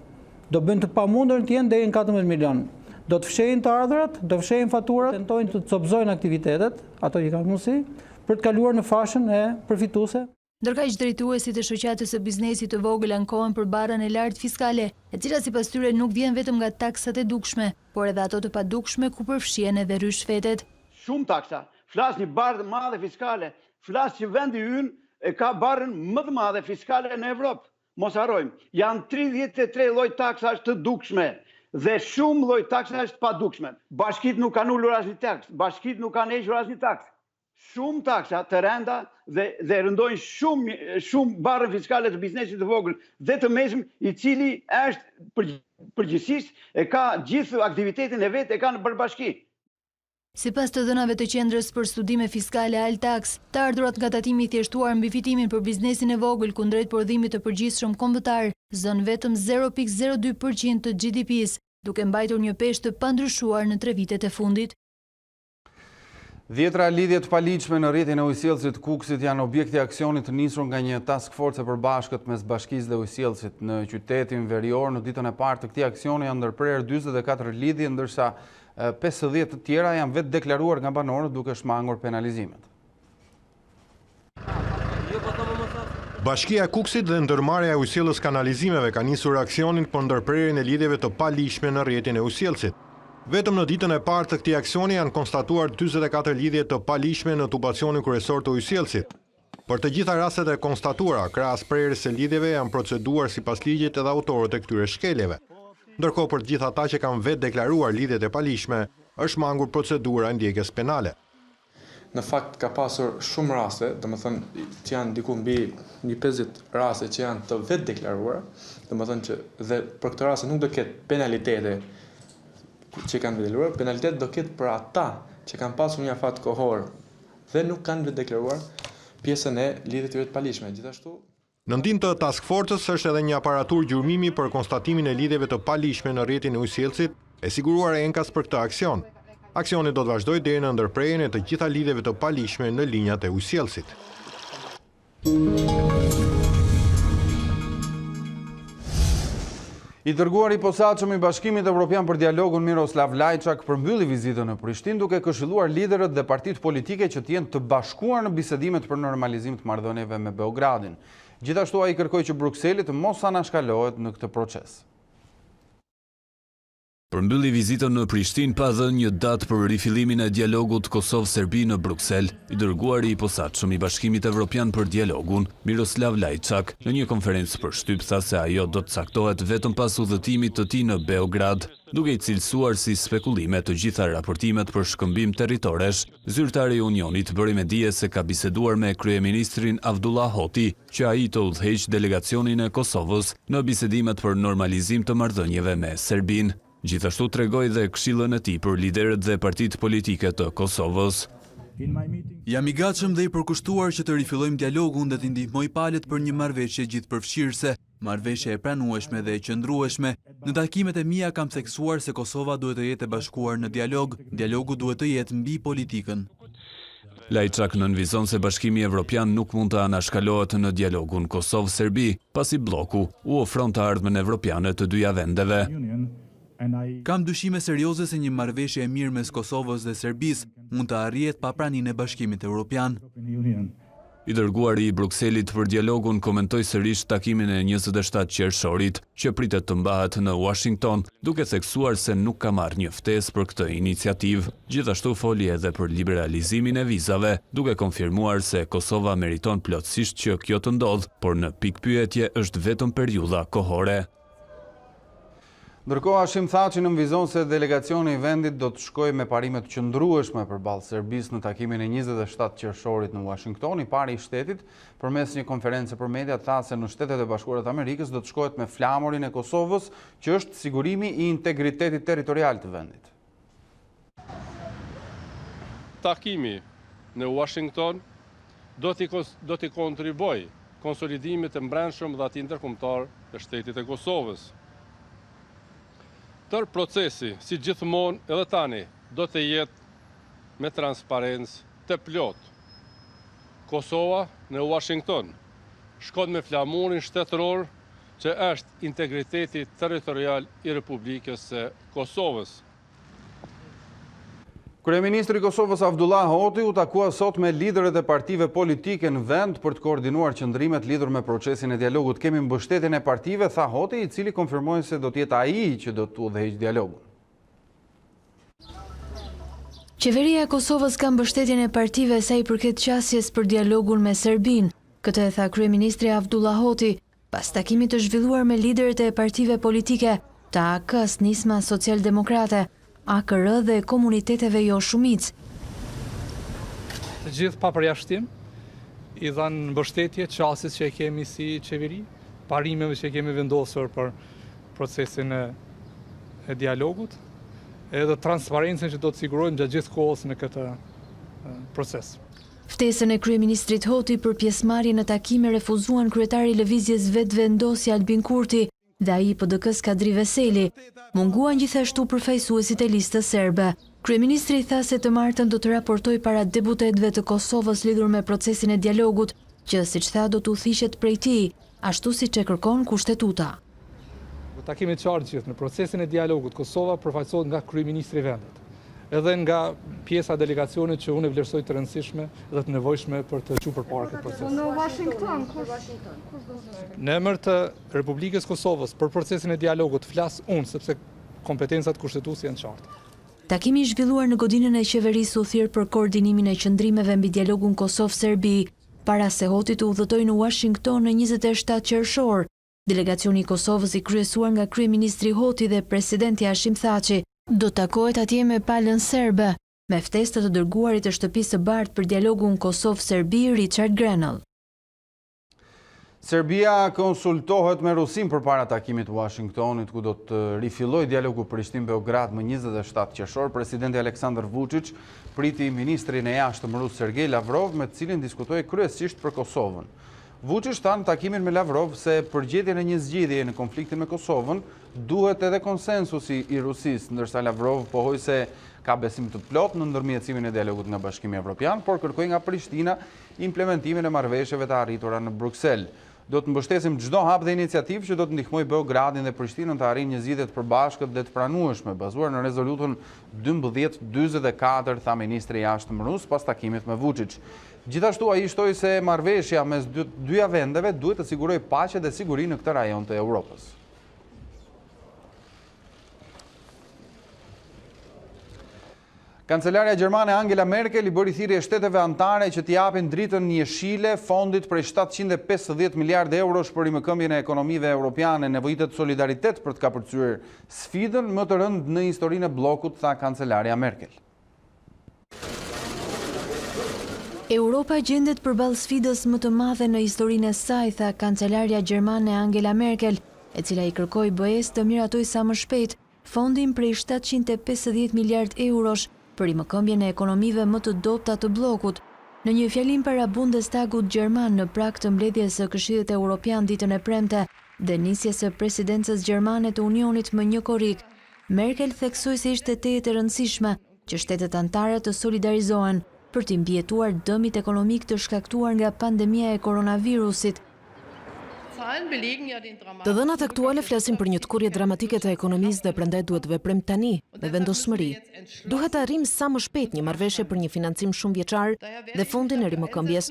Do bëjnë të pamundur të jenë deri në 14 milion. Do të fshehin të ardhurat, do fshehin faturat, tentojnë të copëzojnë aktivitetet, ato që kanë mundësi, për të kaluar në fashën e përfituese. Ndërkaq drejtuesit e shoqatës së biznesit të vogël ankohen për barrën e lartë fiskale, e cila sipas tyre nuk vjen vetëm nga taksat e dukshme, por edhe ato të padukshme ku përfshihen edhe rryshfetet. Shumë taksa, flas një barrë të madhe fiskale, flas që vendi ynë e ka barrën më të madhe fiskale në Evropë. Mos harrojmë, janë 33 lloj taksash të dukshme dhe shumë lloj taksash të padukshme. Bashkitë nuk kanë ulur asnjë taks, bashkitë nuk kanë hequr asnjë taks. Shumë taksa të rënda dhe rëndojnë shumë barrë fiskale të biznesit të vogël dhe të mesëm, i cili është përgjithsisht e ka gjithë aktivitetin e vet e ka në përbashki. Sipas të dhënave të qendrës për studime fiskale Altax, të ardhurat nga tatimi i thjeshtuar mbi fitimin për biznesin e vogël kundrejt prodhimit të përgjithshëm kombëtar zën vetëm 0.02% të GDP-s, duke mbajtur një peshë të pandryshuar në 3 vitet e fundit. 10 lidhje të paligjshme në rrjetin e ujësjellësit Kukësit janë objekti i aksionit të nisur nga një task force e përbashkët mes bashkisë dhe ujësjellësit. Në qytetin verior në ditën e parë të këtij aksioni janë ndërprerë 44 lidhje, ndërsa 50 të tjera janë vetë deklaruar nga banorët duke shmangur penalizimet. Bashkia e Kukësit dhe ndërmarrja e ujësjellës kanalizimeve ka nisur aksionin për ndërprerjen e lidhjeve të paligjshme në rrjetin e ujësjellësit. Vetëm në ditën e parë të këtij aksioni janë konstatuar 44 lidhje të paligjshme në tubacionin kryesor të ujësjellësit. Për të gjitha rastet e konstatuara, krahas prerjes së lidhjeve janë proceduar sipas ligjit edhe autorët e këtyre shkeljeve. Ndërkohë për të gjitha ata që kanë vetë deklaruar lidhjet e paligjshme, është mangur procedura e ndjekjes penale. Në fakt ka pasur shumë raste, domethënë që janë diku mbi 50 raste që janë të vetë deklaruara, domethënë që dhe për këtë raste nuk do ketë penalitete që kanë deklaruar, penalitet do ketë për ata që kanë pasur një afat kohor dhe nuk kanë vetë deklaruar pjesën e lidhjeve të paligjshme. Gjithashtu në ndim të task forces është edhe një aparatur gjurmimi për konstatimin e lidhjeve të paligjshme në rrjetin e ujësjellësit, e siguruar enkas për këtë aksion. Aksioni do të vazhdojë deri në ndërprerjen e të gjitha lidhjeve të paligjshme në linjat e ujësjellësit. I dërguari i posaçëm i Bashkimit Evropian për dialogun Miroslav Lajçak përmbylli vizitën në Prishtinë duke këshilluar liderët dhe partitë politike që të jenë të bashkuar në bisedimet për normalizim të marrëdhënieve me Beogradin. Gjithashtu ai kërkoi që Brukseli të mos anashkalohet në këtë proces. Përmbylli vizitën në Prishtinë pa dhënë një datë për rifillimin e dialogut Kosovë-Serbi në Bruksel. I dërguari i posaçëm i Bashkimit Evropian për dialogun, Miroslav Lajçak, në një konferencë për shtyp tha se ajo do të caktohet vetëm pas udhëtimit të tij në Beograd, duke i cilësuar si spekulime të gjitha raportimet për shkëmbim territoresh. Zyrtari i Unionit bëri me dije se ka biseduar me kryeministrin Avdullah Hoti, që ai të udhëheq delegacionin e Kosovës në bisedimet për normalizim të marrëdhënieve me Serbinë. Gjithashtu tregoi dhe këshillën e tij për liderët dhe partitë politike të Kosovës. Jam i gatshëm dhe i përkushtuar që të rifillojmë dialogun dhe të ndihmoj palët për një marrëveshje gjithëpërfshirëse, marrëveshje e pranueshme dhe e qëndrueshme. Në takimet e mia kam theksuar se Kosova duhet të jetë e bashkuar në dialog, dialogu duhet të jetë mbi politikën. Lajçak nënvizon se Bashkimi Evropian nuk mund të anashkalohet në dialogun Kosovë-Serbi, pasi bloku u ofron të ardhmen evropiane të dyja vendeve. Kam dyshime serioze se një marrëveshje e mirë mes Kosovës dhe Serbisë mund të arrihet pa praninë e Bashkimit Evropian. I dërguari i Brukselit për dialogun komentoi sërish takimin e 27 qershorit, që pritet të mbahet në Washington, duke theksuar se nuk ka marrë një ftesë për këtë iniciativë. Gjithashtu foli edhe për liberalizimin e vizave, duke konfirmuar se Kosova meriton plotësisht që kjo të ndodhë, por në pikpyetje është vetëm periudha kohore. Ndërkohë Hashim Thaçi nënvizon se delegacioni i vendit do të shkojë me parime të qëndrueshme përballë Serbisë në takimin e 27 qershorit në Washington. I pari i shtetit, përmes një konferencë për media, tha se në Shtetet e Bashkuara të Amerikës do të shkohet me flamurin e Kosovës, që është sigurimi i integritetit territorial të vendit. Takimi në Washington do t'i kontribuojë konsolidimit të brendshëm dhe atë ndërkombëtar të Shtetit e Kosovës. Tërë procesi, si gjithmonë edhe tani, do të jetë me transparencë të plotë. Kosova në Washington shkon me flamurin shtetëror që është integriteti territorial i Republikës së Kosovës. Kryeministri i Kosovës Avdullah Hoti u takua sot me liderët e partive politike në vend për të koordinuar qëndrimet lidhur me procesin e dialogut. Kemi mbështetjen e partive, tha Hoti, i cili konfirmoi se do të jetë ai që do të udhëheqë dialogun. Qeveria e Kosovës ka mbështetjen e partive sa i përket qasjes për dialogun me Serbinë. Këtë e tha kryeministri Avdullah Hoti pas takimit të zhvilluar me liderët e partive politike të AK-s, Nisma Social-Demokrate, AKR dhe komuniteteve jo shumicë. Të gjithë pa përjashtim i dhanë mbështetje qasjes që e kemi si qeveri, parimeve që kemi vendosur për procesin e dialogut, edhe transparencën që do të sigurojmë gjatë gjithë kohës në këtë proces. Ftesën e kryeministrit Hoti për pjesëmarrje në takime refuzuan kryetari i lëvizjes Vetvendosja Albin Kurti dhe ai i PDK-s Kadri Veseli. Munguan gjithashtu përfaqësuesit e listës serbe. Kryeministri tha se të martën do të raportojë para deputetëve të Kosovës lidhur me procesin e dialogut, që siç tha do të udhëhiqet prej tij, ashtu siç e kërkon kushtetuta. Takimi i qartë gjithë në procesin e dialogut Kosova përfaqësohet nga kryeministri i vendit, edhe nga pjesa e delegacionit që unë e vlerësoj të rëndësishme dhe të nevojshme për të çuar përpara këtë proces. Në Washington, Në emër të Republikës Kosovës për procesin e dialogut flas unë, sepse kompetencat kushtetuese janë qartë. Takimi i zhvilluar në godinën e qeverisë u thirr për koordinimin e qëndrimeve mbi dialogun Kosovë-Serbi, para se Hoti të udhëtojë në Washington në 27 qershor. Delegacioni i Kosovës i kryesuar nga kryeministri Hoti dhe presidenti Hashim Thaçi do takohet atje me palën serbe, me ftesë të dërguarit të Shtëpisë së Bardhë për dialogun Kosovë-Serbi Richard Grenell. Serbia konsultohet me Rusin përpara takimit Washingtonit, ku do të rifillojë dialogu Prishtinë-Beograd më 27 qershor. Presidenti Aleksandar Vučić priti ministrin e jashtëm rus Sergej Lavrov, me të cilin diskutoi kryesisht për Kosovën. Vučić tha në takimin me Lavrov se për gjetjen e një zgjidhjeje në konfliktin me Kosovën duhet edhe konsensusi i Rusisë, ndërsa Lavrov pohoi se ka besim të plot në ndërmjetësimin e dialogut nga Bashkimi Evropian, por kërkoi nga Prishtina implementimin e marrëveshjeve të arritura në Bruksel. Do të mbështesim çdo hap dhe iniciativë që do të ndihmojë Beogradin dhe Prishtinën të arrijnë një zgjidhje të përbashkët dhe të pranueshme, bazuar në rezolutën 1244, tha ministri i jashtëm rus pas takimit me Vučić. Gjithashtu ai shtoi se marrëveshja mes dyja vendeve duhet të sigurojë paqe dhe siguri në këtë rajon të Europës. Kancelarja gjermane Angela Merkel i bëri thirrje shteteve anëtare që t'i japin dritën njëshile fondit prej 750 miliardë eurosh për rimëkëmbjen e ekonomive europiane, nevojitet solidaritet për të kapërcyer sfidën më të rëndë në historinë e bllokut, tha kancelarja Merkel. Europa gjendet përballë sfidës më të madhe në historinë e saj, tha kancelarja gjermane Angela Merkel, e cila i kërkoi BE-s të miratojë sa më shpejt fondin prej 750 miliardë eurosh për rimëkëmbjen e ekonomive më të dobta të bllokut. Në një fjalim para Bundestagut gjerman në prag të mbledhjes së Këshillit Evropian ditën e premte dhe nisjes së presidencës gjermane të Unionit më një korrik, Merkel theksoi se ishte tejet e rëndësishme që shtetet anëtare të solidarizohen për të mbijetuar dëmit ekonomik të shkaktuar nga pandemia e koronavirusit. Të dhënat aktuale flasin për një tkurje dramatike të ekonomisë dhe prandaj duhet veprojmë tani me vendosmëri. Duhet të arrijmë sa më shpejt një marrëveshje për një financim shumë vjeçar dhe fondin e rimëkëmbjes.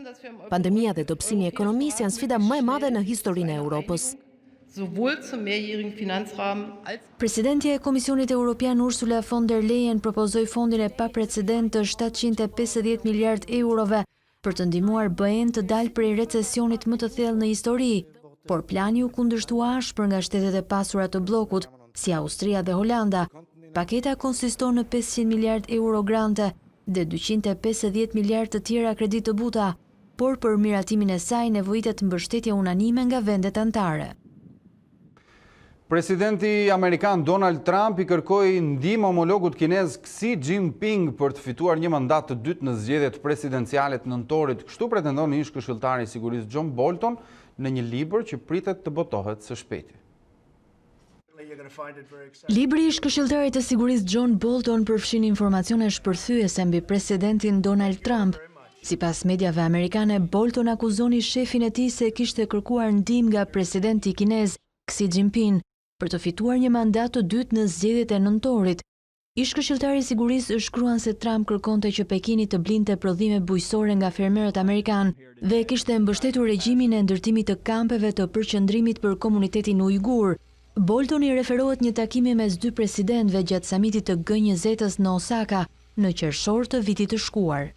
Pandemia dhe dobësimi i ekonomisë janë sfida më e madhe në historinë e Europës. Presidentja e Komisionit Evropian Ursula von der Leyen propozoi fondin e paprecedent të 750 miliardë eurove për të ndihmuar BE-n të dalë prej recesionit më të thellë në histori, por plani u kundërshtua ashpër nga shtetet e pasura të bllokut, si Austria dhe Holanda. Paketa konsiston në 500 miliardë euro grante dhe 250 miliardë të tjera kredi të buta, por për miratimin e saj nevojitet mbështetje unanime nga vendet anëtare. Presidenti amerikan Donald Trump i kërkoi ndihmë homologut kinez Xi Jinping për të fituar një mandat të dytë në zgjedhjet presidenciale të nëntorit. Kështu pretendon ish këshilltari i sigurisë John Bolton në një libër që pritet të botohet së shpejti. Libri ish këshilltarit të sigurisë John Bolton përfshin informacione shpërthyese mbi presidentin Donald Trump. Sipas mediave amerikane, Bolton akuzoni shefin e tij se kishte kërkuar ndihmë nga presidenti kinez Xi Jinping për të fituar një mandat të dytë në zgjedhjet e nëntorit. Ish këshilltari i sigurisë shkruan se Trump kërkonte që Pekini të blinte prodhime bujqësore nga fermerët amerikanë dhe kishte mbështetur regjimin e ndërtimit të kampeve të përqendrimit për komunitetin ujgur. Bolton i referohet një takimi mes dy presidentëve gjatë samitit të G20-s në Osaka në qershor të vitit të shkuar.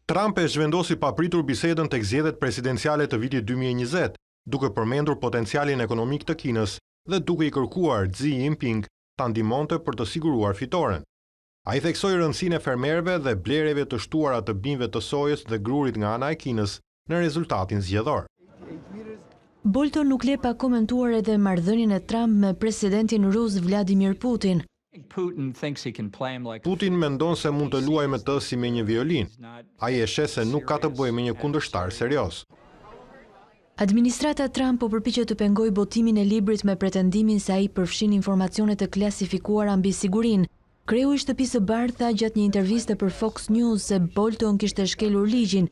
Trump e zhvendosi papritur bisedën tek zgjedhjet presidenciale të vitit 2020, duke përmendur potencialin ekonomik të Kinës dhe duke i kërkuar Xi Jinping ta ndihmonte për të siguruar fitoren. Ai theksoi rëndësinë e fermerëve dhe blerjeve të shtuara të bimëve të sojës dhe grurit nga ana e Kinës në rezultatin zgjedhor. Bolton nuk le pa komentuar edhe marrëdhënien e Trump me presidentin rus Vladimir Putin. Putin mendon se mund të luajë me të si me një violinë. Ai e sheh se nuk ka të bëjë me një kundërshtar serioz. Administrata Trump po përpiqet të pengojë botimin e librit me pretendimin se ai përfshin informacione të klasifikuara mbi sigurinë. Kreu i Shtëpisë së Bardhë tha gjatë një interviste për Fox News se Bolton kishte shkelur ligjin.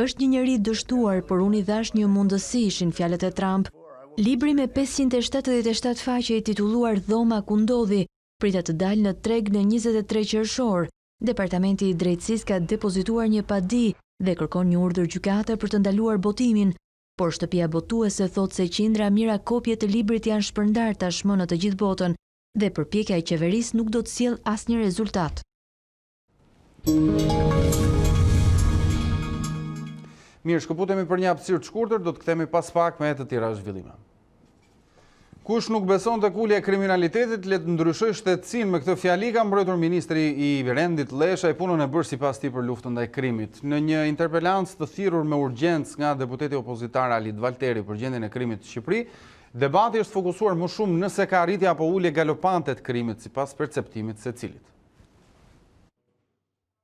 Është një njeri dështuar, por unë i dhash një mundësi, ishin fjalët e Trump. Libri me 577 faqe i titulluar Dhoma ku ndodhi pritet të dalë në treg në 23 qershor. Departamenti i Drejtësisë ka depozituar një padi dhe kërkon një urdhër gjykate për të ndaluar botimin. Por shtëpia botuese thot se qindra mijëra kopje të librit janë shpërndar tashmë në të gjithë botën dhe përpjekja e qeverisë nuk do të sjellë asnjë rezultat. Mirë, shkëputemi për një hapësirë të shkurtër, do të kthehemi pas pak me të tjera zhvillime. Kush nuk beson tek ulja e kriminalitetit, le të ndryshojë shtetësinë, me këtë fjali ka mbrojtur ministri i Rendit Lesha i punën e bërë sipas tij për luftën ndaj krimit. Në një interpelancë të thirrur me urgjencë nga deputeti opozitar Alit Valteri për gjendjen e krimit në Shqipëri, debati është fokusuar më shumë nëse ka arritje apo ulje galopante të krimit sipas perceptimit secilit.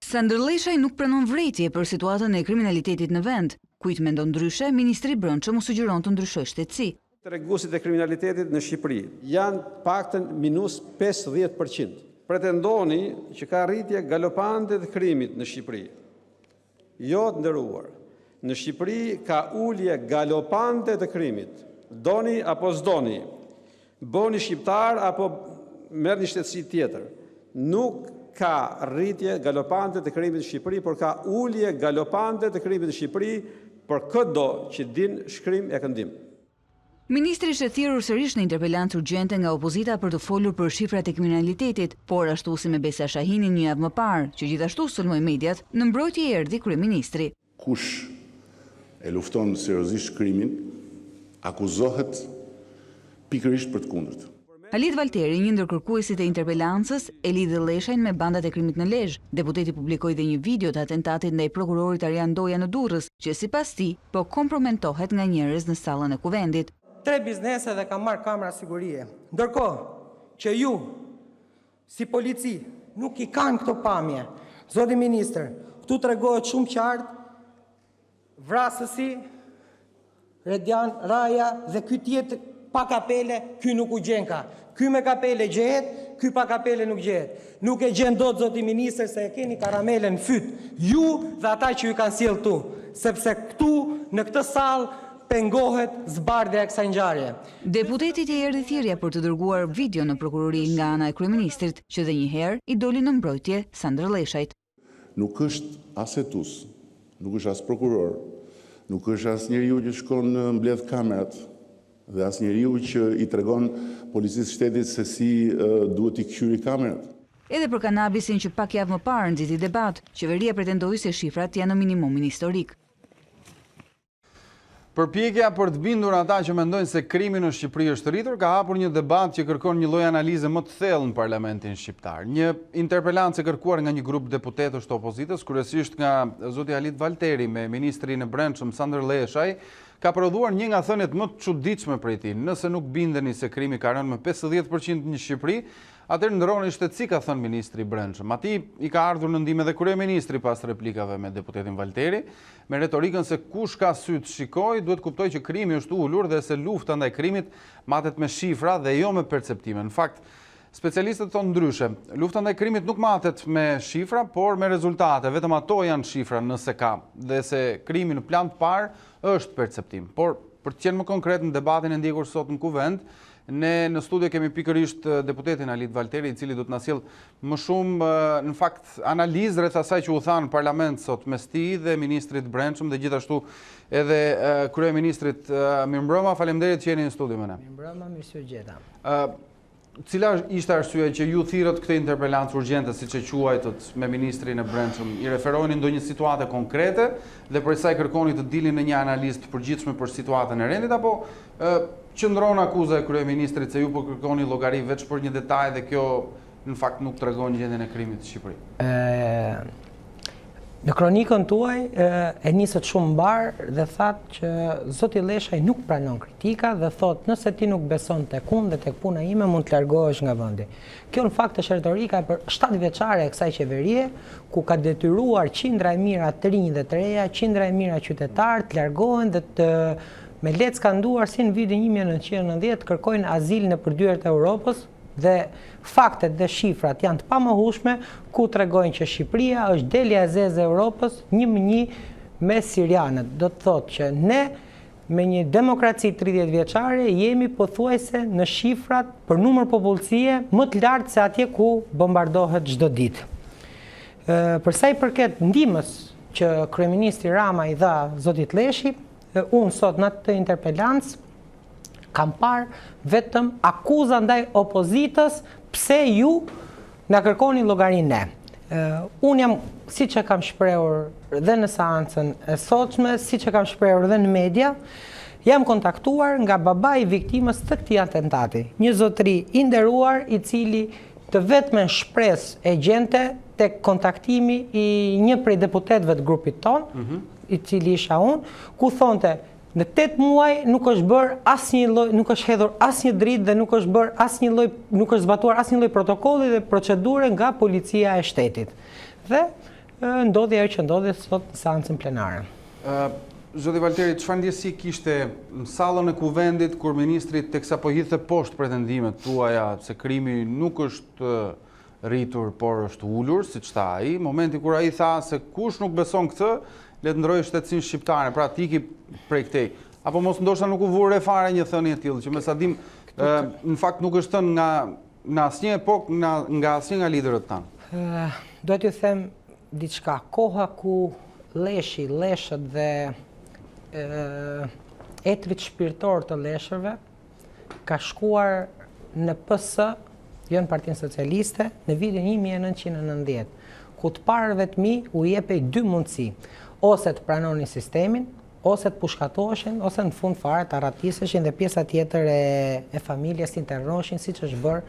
Sandër Leshaj nuk pranon vërejtje për situatën e kriminalitetit në vend, kujt mendon ndryshe, ministri i Brendshëm u sugjeron të ndryshojë shtetësi. Treguesit e kriminalitetit në Shqipëri janë paktën minus 50%. Pretendoni që ka rritje galopante të krimit në Shqipëri. Jo të nderuar. Në Shqipëri ka ullje galopante të krimit. Doni apo s'doni, bëni shqiptar apo merr një shtetësi tjetër. Nuk ka rritje galopante të krimit në Shqipëri, por ka ullje galopante të krimit në Shqipëri për çdo që din shkrim e këndim. Ministri është thirrur sërish në interpelancë urgjente nga opozita për të folur për shifrat e kriminalitetit, por ashtu si me Besa Shahinin një javë më parë, që gjithashtu sulmoi mediat, në mbrojtje erdhi kryeministri. Kush e lufton seriozisht krimin, akuzohet pikërisht për të kundërt. Alit Valteri, një ndër kërkuesit e interpelancës, e lidhi Leshajn me bandat e krimit në Lezhë. Deputeti publikoi dhe një video të atentatit ndaj prokurorit Arjan Doja në Durrës, që sipas tij po kompromentohet nga njerëz në sallën e kuvendit. 3 biznese dhe kam marrë kamera sigurie. Ndërkohë që ju, si polici, nuk i kanë këto pamje. Zoti ministër, këtu tregohet shumë qartë vrasësi, Redian, Raja dhe ky tjetër pa kapele, ky nuk u gjen ka. Ky me kapele gjehet, ky pa kapele nuk gjehet. Nuk e gjen dot zoti ministër se e keni karamelen në fyt. Ju dhe ata që ju kanë sjell këtu, sepse këtu në këtë sallë pengohet zbardhja e kësaj ngjarje. Deputetit i erdhi thirrja për të dërguar video në prokurori nga ana e kryeministrit, që dhe një herë i doli në mbrojtje Sandër Leshajt. Nuk është as hetus, nuk është as prokuror, nuk është as njeriu që shkon në mbledh kamerat dhe as njeriu që i tregon policisë shtetit se si duhet i kthyer kamerat. Edhe për kanabisin që pak javë më parë nxiti debat, qeveria pretendoi se shifrat janë në minimumin historik. Përpjekja për të bindur ata që mendojnë se krimi në Shqipëri është rritur ka hapur një debat që kërkon një lloj analize më të thellë në parlamentin shqiptar. Një interpelancë e kërkuar nga një grup deputetësh të opozitës, kryesisht nga zoti Alit Valteri me ministrin e Brendshëm Sandër Leshaj, ka prodhuar një nga thëniet më të çuditshme prej tij. Nëse nuk bindeni se krimi ka rënë me 50% në Shqipëri, atëherë ndroni shtetësi, ka thënë ministri i Brendshëm. Atij i ka ardhur në ndihmë edhe kryeministri pas replikave me deputetin Valteri, me retorikën se kush ka sy të shikojë duhet kuptoj që krimi është ulur dhe se lufta ndaj krimit matet me shifra dhe jo me perceptime. Në fakt, specialistët thonë ndryshe. Lufta ndaj krimit nuk matet me shifra, por me rezultate. Vetëm ato janë shifra nëse ka, dhe se krimi në plan të parë është perceptim. Por për të qenë më konkret në debatin e ndjekur sot në kuvend, ne në studio kemi pikërisht deputetin Alit Valteri, i cili do të na sjell më shumë në fakt analizë rreth asaj që u tha në parlament sot mes tij dhe ministrit Brendshëm dhe gjithashtu edhe kryeministrit. Mirëmbrëma, faleminderit që jeni në studio me ne. Mirëmbrëma, mirë gjeta. Cila ishte arsyeja që ju thirrët këtë interpelancë urgjente, siç e quajtët, me ministrin e Brendshëm? I referojeni ndonjë situate konkrete dhe për sa i kërkoni të dilni në një analizë të përgjithshme për situatën e rendit, apo qëndron akuza e kryeministrit se ju po kërkoni llogari veç për një detaj dhe kjo në fakt nuk tregon gjendjen e krimit në Shqipëri? Në kronikën tuaj e nisët shumë mbar dhe thatë që zoti Leshaj nuk pranon kritika dhe thotë nëse ti nuk beson tek unë dhe tek puna ime mund të largohesh nga vendi. Kjo në fakt është retorika për 7 vjeçare e kësaj qeverie, ku ka detyruar qindra e mira të rinj dhe të reja, qindra e mira qytetarë të largohen dhe të me letë skanduar si në vitin 1990 kërkojnë azil në përdyert e Europës. Dhe faktet dhe shifrat janë të pamohueshme, ku tregojnë që Shqipëria është delja e zezë e Europës 1-1 me sirianët. Do të thotë që ne me një demokraci 30 vjeçare jemi pothuajse në shifrat për numër popullsie më të lartë se atje ku bombardohet çdo ditë. Për sa i përket ndihmës që kryeministri Rama i dha zotit Leshi, unë sot në atë interpelancë kam parë vetëm akuza ndaj opozitës pse ju na kërkoni llogarinë ne. Unë jam, siç e kam shprehur dhe në seancën e sotshme, siç e kam shprehur dhe në media, jam kontaktuar nga babai i viktimës të këtij atentati, një zotëri i nderuar i cili të vetmen shpresë e gjente tek kontaktimi i një prej deputetëve të grupit ton, i cili isha unë, ku thonte në 8 muaj nuk është bërë asnjë lloj, nuk është hedhur asnjë dritë dhe nuk është bërë asnjë lloj, nuk është zbatuar asnjë lloj protokolli dhe procedure nga policia e shtetit. Dhe ndodhi ajo që ndodhi sot në seancën plenare. Zoti Valteri, çfarë ndjesi kishte në sallën e kuvendit kur ministri teksa po hidhte poshtë pretendimet tuaja se krimi nuk është rritur, por është ulur, siç tha ai, momenti kur ai tha se kush nuk beson këtë, le të ndrojë shtetësinë shqiptare, pra tiki prej këtej. Apo mos ndoshta nuk u vure fare një thënie e tillë, që me sa dim në fakt nuk është thënë nga asnjë epokë, nga asnjë nga liderët tanë. Duhet t'ju them diçka, koha ku leshët dhe etrit shpirtor të leshëve ka shkuar në PS, jo në Partinë Socialiste, në vitin 1990, ku të parëve të mi u jepej dy mundësi, ose të pranonin sistemin, ose të pushkatoheshin, ose në fund fare të arratiseshin dhe pjesa tjetër e familjes të interroheshin, siç është bërë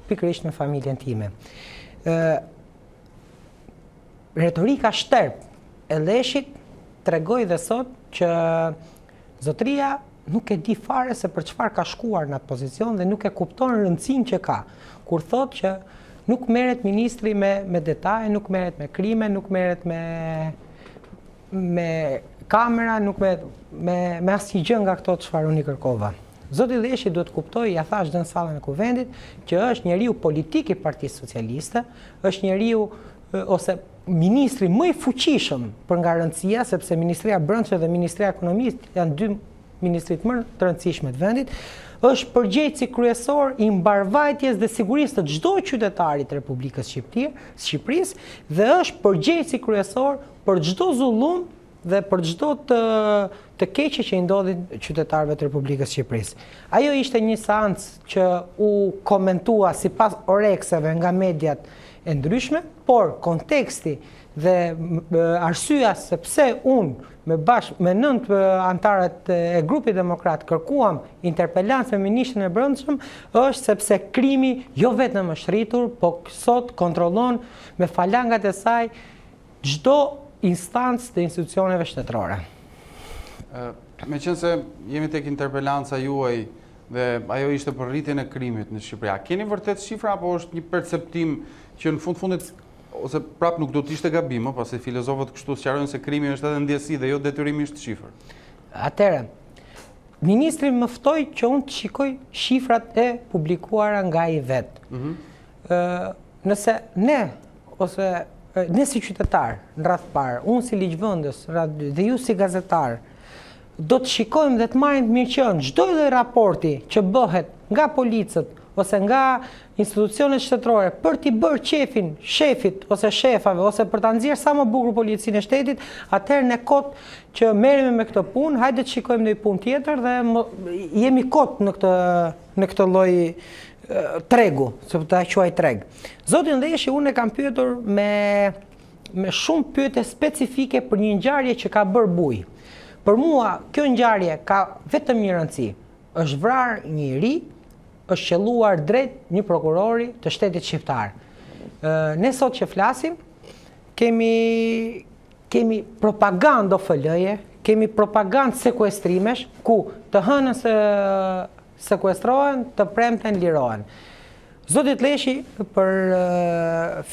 pikërisht me familjen time. Retorika shterp e leshit tregoi dhe sot që zotëria nuk e di fare se për çfarë ka shkuar në atë pozicion dhe nuk e kupton rëndësinë që ka, kur thotë që nuk merret ministri me detaje, nuk merret me krime, nuk merret me kamera, nuk me asnjë gjë nga këto çfarë unë i kërkova. Zoti Leshi duhet kuptoj, ja thash në sallën e kuvendit, që është njeriu politik i Partisë Socialiste, është njeriu ose ministri më i fuqishëm për nga rëndësia, sepse Ministria e Brendshme dhe Ministria e Ekonomisë janë dy ministrit më të rëndësishme të vendit, është përgjegjësi kryesor i mbarvajtjes dhe sigurisë të çdo qytetarit të Republikës Shqipërisë dhe është përgjegjësi kryesor për çdo zullum dhe për çdo të keqe që i ndodhin qytetarëve të Republikës Shqipërisë. Ajo ishte një seancë që u komentua sipas orekseve nga mediat e ndryshme, por konteksti dhe arsyeja se pse unë me 9 antarët e grupit demokrat kërkuam interpelancë me ministrin e Brendshëm është sepse krimi jo vetëm është rritur, po sot kontrollon me falangat e saj çdo instancë të institucioneve shtetërore. Meqense jemi tek interpelanca juaj dhe ajo ishte për rritjen e krimit në Shqipëri, a keni vërtet shifra apo është një perceptim që në fundit ose prap nuk do të ishte gabim, pasi filozofët kështu sqarojnë se krimi është edhe ndjesi dhe jo detyrimisht shifër. Atëherë, ministri më ftoi që unë të shikoj shifrat e publikuara nga ai vet. Nëse ne si qytetar në radhë parë, unë si ligjvendës dhe ju si gazetar, do të shikojmë dhe të marrim të mirëqenë çdo lloj raporti që bëhet nga policët ose nga institucionet shtetërore për t'i bërë qefin shefit ose shefave ose për ta nxjerrë sa më bukur policinë e shtetit, atëherë ne kot që merremi me këtë punë, hajde të shikojmë ndonjë punë tjetër dhe jemi kot në këtë lloj tregu, se ta quaj treg. Zotin Leshi, unë e kam pyetur me shumë pyetje specifike për një ngjarje që ka bërë buj. Për mua, kjo ngjarje ka vetëm një rëndësi. Është vrarë një ri, është qelluar drejt një prokurori të shtetit shqiptar. Ne sot që flasim, kemi propagandë OFL-je, kemi propagandë sekuestrimesh, ku të hënës sekuestrohen, të premten lirohen. Zotit Leshi, për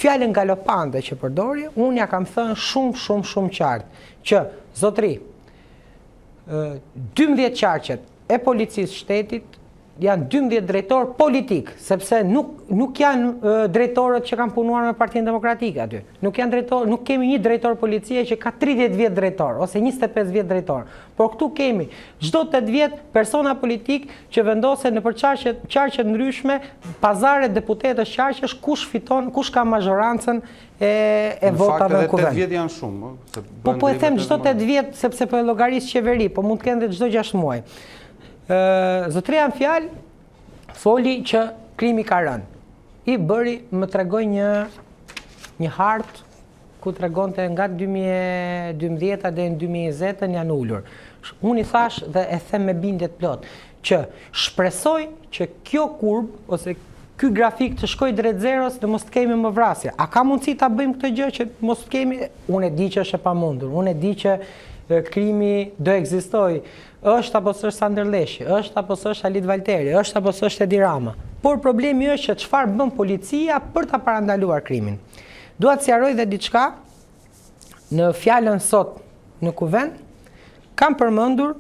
fjalën galopante që përdori, unë ja kam thënë shumë qartë, që zotri, 12 qarqet e policisë shtetit janë 12 drejtor politik, sepse nuk janë drejtorët që kanë punuar me Partinë Demokratike aty. Nuk kemi një drejtor policie që ka 30 vjet drejtor, ose 25 vjet drejtor. Por këtu kemi çdo 8 vjet persona politik që vendosen në qarqe ndryshme, pazare deputetësh qarqesh, kush fiton, kush ka mazhorancën e votave në kuvend. Në fakt edhe 8 vjet janë shumë. Po e them çdo 8 vjet sepse po e llogaris qeveri, po mund të kenë edhe çdo 6 muaj. Zotria në fjalë foli që krimi ka rënë. I bëri më tregoj një hartë ku tregonte nga 2012 dhe në 2020 janë ulur. Unë i thash dhe e them me bindje të plot që shpresoj që kjo kurb ose ky grafik të shkoj drejt zeros dhe mos të kemi më vrasje. A ka mundësi ta bëjmë këtë gjë që mos të kemi? Unë e di që është e pamundur. Unë e di që krimi do ekzistoj. Është apo s'është Sander Leshi, është apo s'është Alit Valteri, është apo s'është Edi Rama. Por problemi është që çfarë bën policia për ta parandaluar krimin. Dua të sqaroj dhe diçka në fjalën sot në kuvend, kam përmendur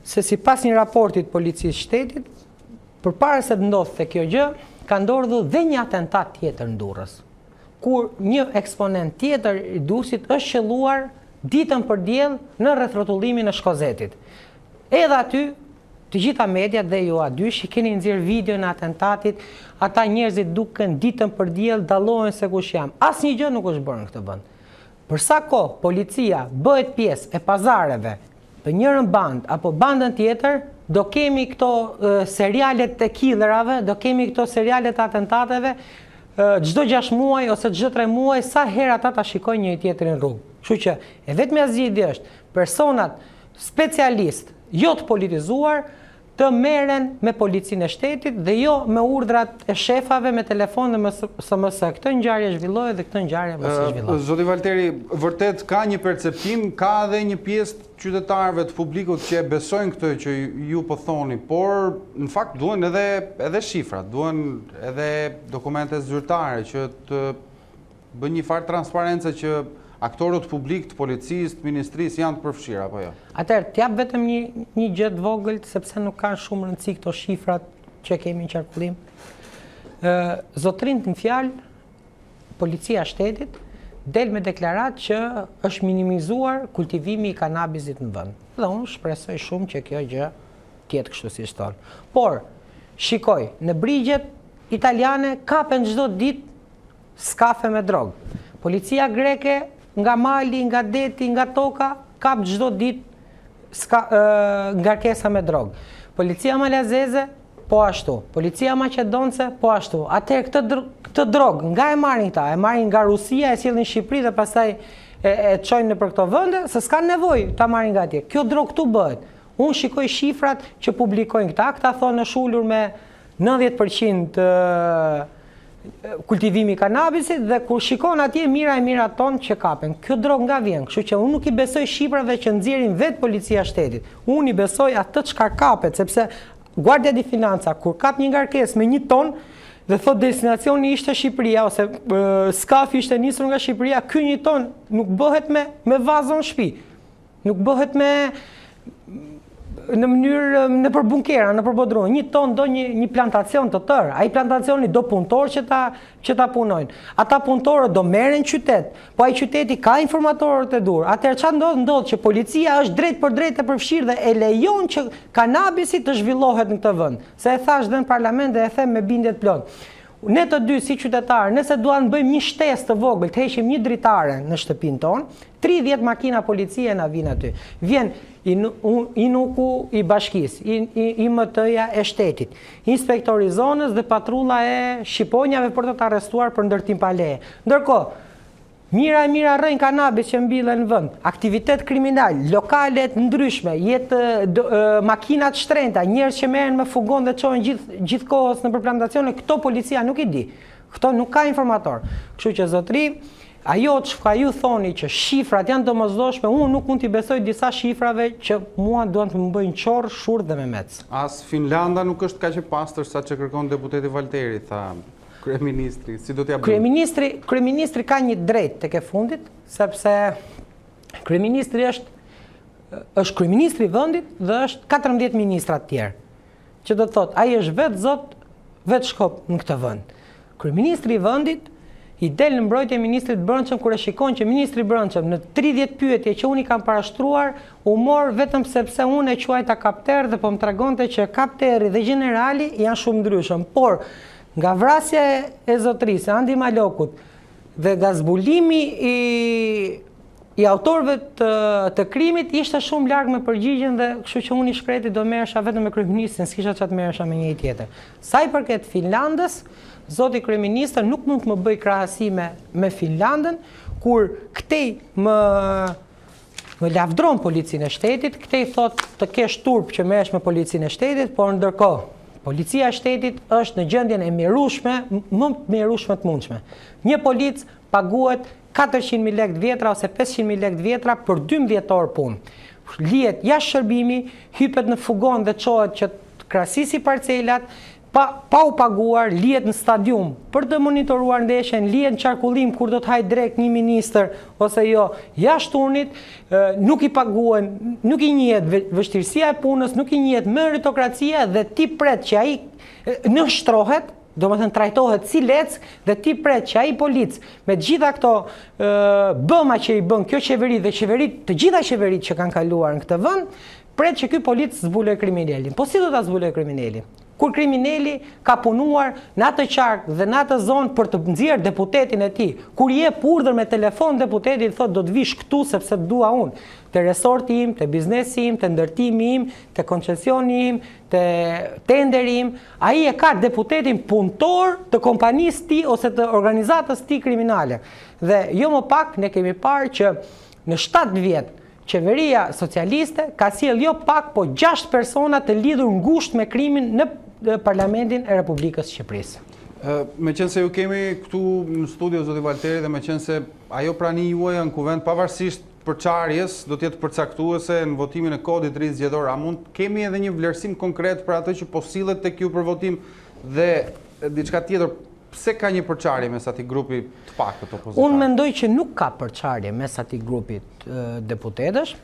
se sipas një raporti të policisë shtetit, përpara se të ndodhte kjo gjë, ka ndodhur dhe një atentat tjetër në Durrës, kur një eksponent tjetër i Durrësit është qelluar ditën për diell në rrethrotullimin e Shkozetit. Edhe aty, të gjitha mediat dhe ju adysh i keni nxjerr video në atentatit, ata njerëzit duken ditën për diell, dallohen se kush jam. Asnjë gjë nuk është bërë në këtë vend. Për sa kohë policia bëhet pjesë e pazareve të njërën band apo bandën tjetër, do kemi këto serialet të killerave, do kemi këto serialet të atentateve, çdo 6 muaj ose çdo 3 muaj, sa herë ata ta shikojnë njëri tjetrin në rrugë. Kështu që e vetmja zgjidhje është personat specialist, jo të politizuar, të merren me policinë e shtetit dhe jo me urdhrat e shefave me telefon dhe me SMS. Këtë ngjarje zhvillohet dhe këtë ngjarje mos e zhvillohet. Zoti Valteri, vërtet ka një perceptim, ka edhe një pjesë të qytetarëve të publikut që besojnë këtë që ju po thoni, por në fakt duhen edhe shifrat, duhen edhe dokumente zyrtare që të bën një farë transparence që aktorët publik të policisë, të ministrisë janë të përfshirë, apo jo? Atëherë, t'jap vetëm një gjë të vogël, sepse nuk kanë shumë rëndësi këto shifrat që kemi në qarkullim. Zotrin në fjalë, policia shtetit del me deklarat që është minimizuar kultivimi i kanabisit në vend. Dhe unë shpresoj shumë që kjo gjë tjetë kështu si shtonë. Por, shikoj, në brigjet italiane kapen çdo ditë skafe me drogë. Policia greke nga mali, nga deti, nga toka, kap çdo ditë ngarkesa me drogë. Policia malazeze, po ashtu. Policia maqedonce, po ashtu. Atëherë këtë drogë, nga e marrin këta? E marrin nga Rusia, e sjellin në Shqipëri dhe pastaj e çojnë nëpër këto vende, se s'kan nevojë ta marrin nga atje. Kjo drogë këtu bëhet. Unë shikoj shifrat që publikojnë këta thonë është ulur me 90% kultivimi kanabisit dhe kur shikon atje mira e mira tonë që kapen. Kjo drogë nga vjen, kështu që unë nuk i besoj shifrave që nxjerrin vetë policia shtetit. Unë i besoj atë çka kapet, sepse Guardia di Finanza kur kap një ngarkesë me 1 ton dhe thot destinacioni ishte Shqipëria ose skafi ishte nisur nga Shqipëria, ky 1 ton nuk bëhet me vazon shtëpi. Nuk bëhet në mënyrë në për bunkera, në për bodrum. 1 ton do një plantacion të tërë. Ai plantacioni do punëtor që ta punojnë. Ata punëtorë do merren qytet, po ai qyteti ka informatorët e dur. Atëherë çfarë ndodh që policia është drejt për drejt e përfshirë dhe e lejon që kanabisi të zhvillohet në këtë vend. Se e thash dhe në parlament dhe e them me bindje të plotë. Ne të dy si qytetarë, nëse duan bëjmë një shtesë të vogël, të heqim një dritare në shtëpinë tonë, 30 makina policie na vinë aty. Vjen inuku i bashkisë, IMT-ja e shtetit, inspektori zonës dhe patrulla e shqiponjave për të të arrestuar për ndërtim pa leje. Ndërkohë, mira e mira rrejnë kanabis që mbillen në vend, aktivitet kriminal, lokalet ndryshme, makinat shtrenta, njerëz që merren me fugon dhe çojnë gjithkohës në plantacione, këto policia nuk i di. Këto nuk ka informator. Kështu që zotri, ajo që ju thoni që shifrat janë domosdoshme, unë nuk mund t'i besoj disa shifrave që mua duan të më bëjnë qorë, shurë dhe me mec. As Finlanda nuk është kaq e pastër sa që kërkon deputeti Valteri, tha kryeministri. Si do t'ja bëjmë? Kryeministri ka një drejt tek e fundit, sepse kryeministri është kryeministri i vendit dhe është 14 ministra të tjerë. Që do të thotë, ai është vetë zot, vetë shkop në këtë vend. Kryeministri i vendit i del në mbrojtje e ministrit brendshëm kur e shikon që ministri brendshëm në 30 pyetje që unë i kam parashtruar u mor vetëm sepse unë e quajta kapter dhe po më tregonte që kapteri dhe generali janë shumë ndryshëm. Por nga vrasja e zotrisë Andi Malokut dhe nga zbulimi i autorëve të krimit ishte shumë larg me përgjigjen dhe kështu që unë i shkreti do merresha vetëm me kryeministin, s'kisha çfarë të merresha me njëri tjetër. Sa i përket Finlandës, zoti kryeministër nuk mund të më bëj krahasime me Finlandën, kur këtej më lavdron policinë e shtetit, këtej thot të kesh turp që merresh me policinë e shtetit, por ndërkohë policia e shtetit është në gjendjen e mjerueshme, më mjerueshme të mundshme. Një polic paguhet 400.000 lekë të vjetra ose 500.000 lekë të vjetra për 12 orë punë. Lihet jashtë shërbimi, hypet në fugon dhe çohet që të krahasisi parcelat, pa u paguar, lihet në stadium për të monitoruar ndeshjen, lihet në qarkullim kur do të hajë drejt një ministër ose jo, jashtë turnit, nuk i paguhen, nuk i njihet vështirësia e punës, nuk i njihet meritokracia dhe ti pret që ai nënshtrohet do më thënë trajtohet si lec dhe ti pret që ai polic me gjitha këto bëma që i bën kjo qeveri dhe të gjitha qeverit që kanë kaluar në këtë vend, pret që ky polic zbuloj kriminalin. Po si do ta zbuloj kriminalin? Kur kriminali ka punuar në atë qark dhe në atë zonë për të nxjerrë deputetin e tij, kur jep urdhër me telefon deputetit thotë do të vish këtu sepse të dua unë, te resorti im, te biznesi im, te ndërtimi im, te koncesioni im, te tenderi im, ai e ka deputetin punëtor të kompanisë tij ose të organizatës tij kriminale. Dhe jo më pak ne kemi parë që në 7 vjet qeveria socialiste ka sjell jo pak po 6 persona të lidhur ngushtë me krimin në Parlamentin e Republikës Shqipërisë. Me qenë se ju kemi këtu në studio, zoti Valteri, dhe me qenë se ajo prani juaj në kuvent pavarësisht përçarjes do të jetë përcaktuese në votimin e kodit të ri zgjedhor, a mund kemi edhe një vlerësim konkret për atë që po sillet tek ju për votim dhe diçka tjetër? Pse ka një përçarje mes atij grupi të pakët opozitar? Unë mendoj që nuk ka përçarje mes atij grupit deputetësh.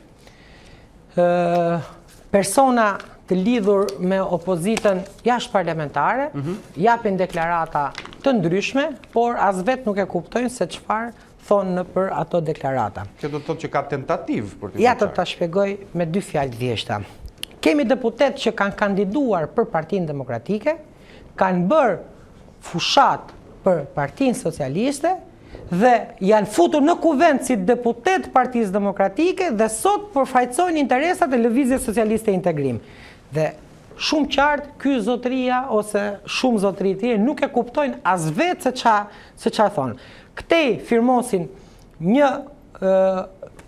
Persona të lidhur me opozitën jashtë parlamentare japin deklarata të ndryshme, por as vetë nuk e kuptojnë se çfarë thonë për ato deklarata. Që do të thotë që ka tentativë për të. Ja të ta shpjegoj me 2 fjalë thjeshta. Kemi deputet që kanë kandiduar për Partinë Demokratike, kanë bërë fushat për Partinë Socialiste dhe janë futur në kuvent si deputet Partisë Demokratike dhe sot përfaqësojnë interesat e Lëvizjes Socialiste Integrim. Dhe shumë qartë ky zotëria ose shumë zotëri të tjerë nuk e kuptojnë as vetë se çfarë thonë. Këtej firmosin një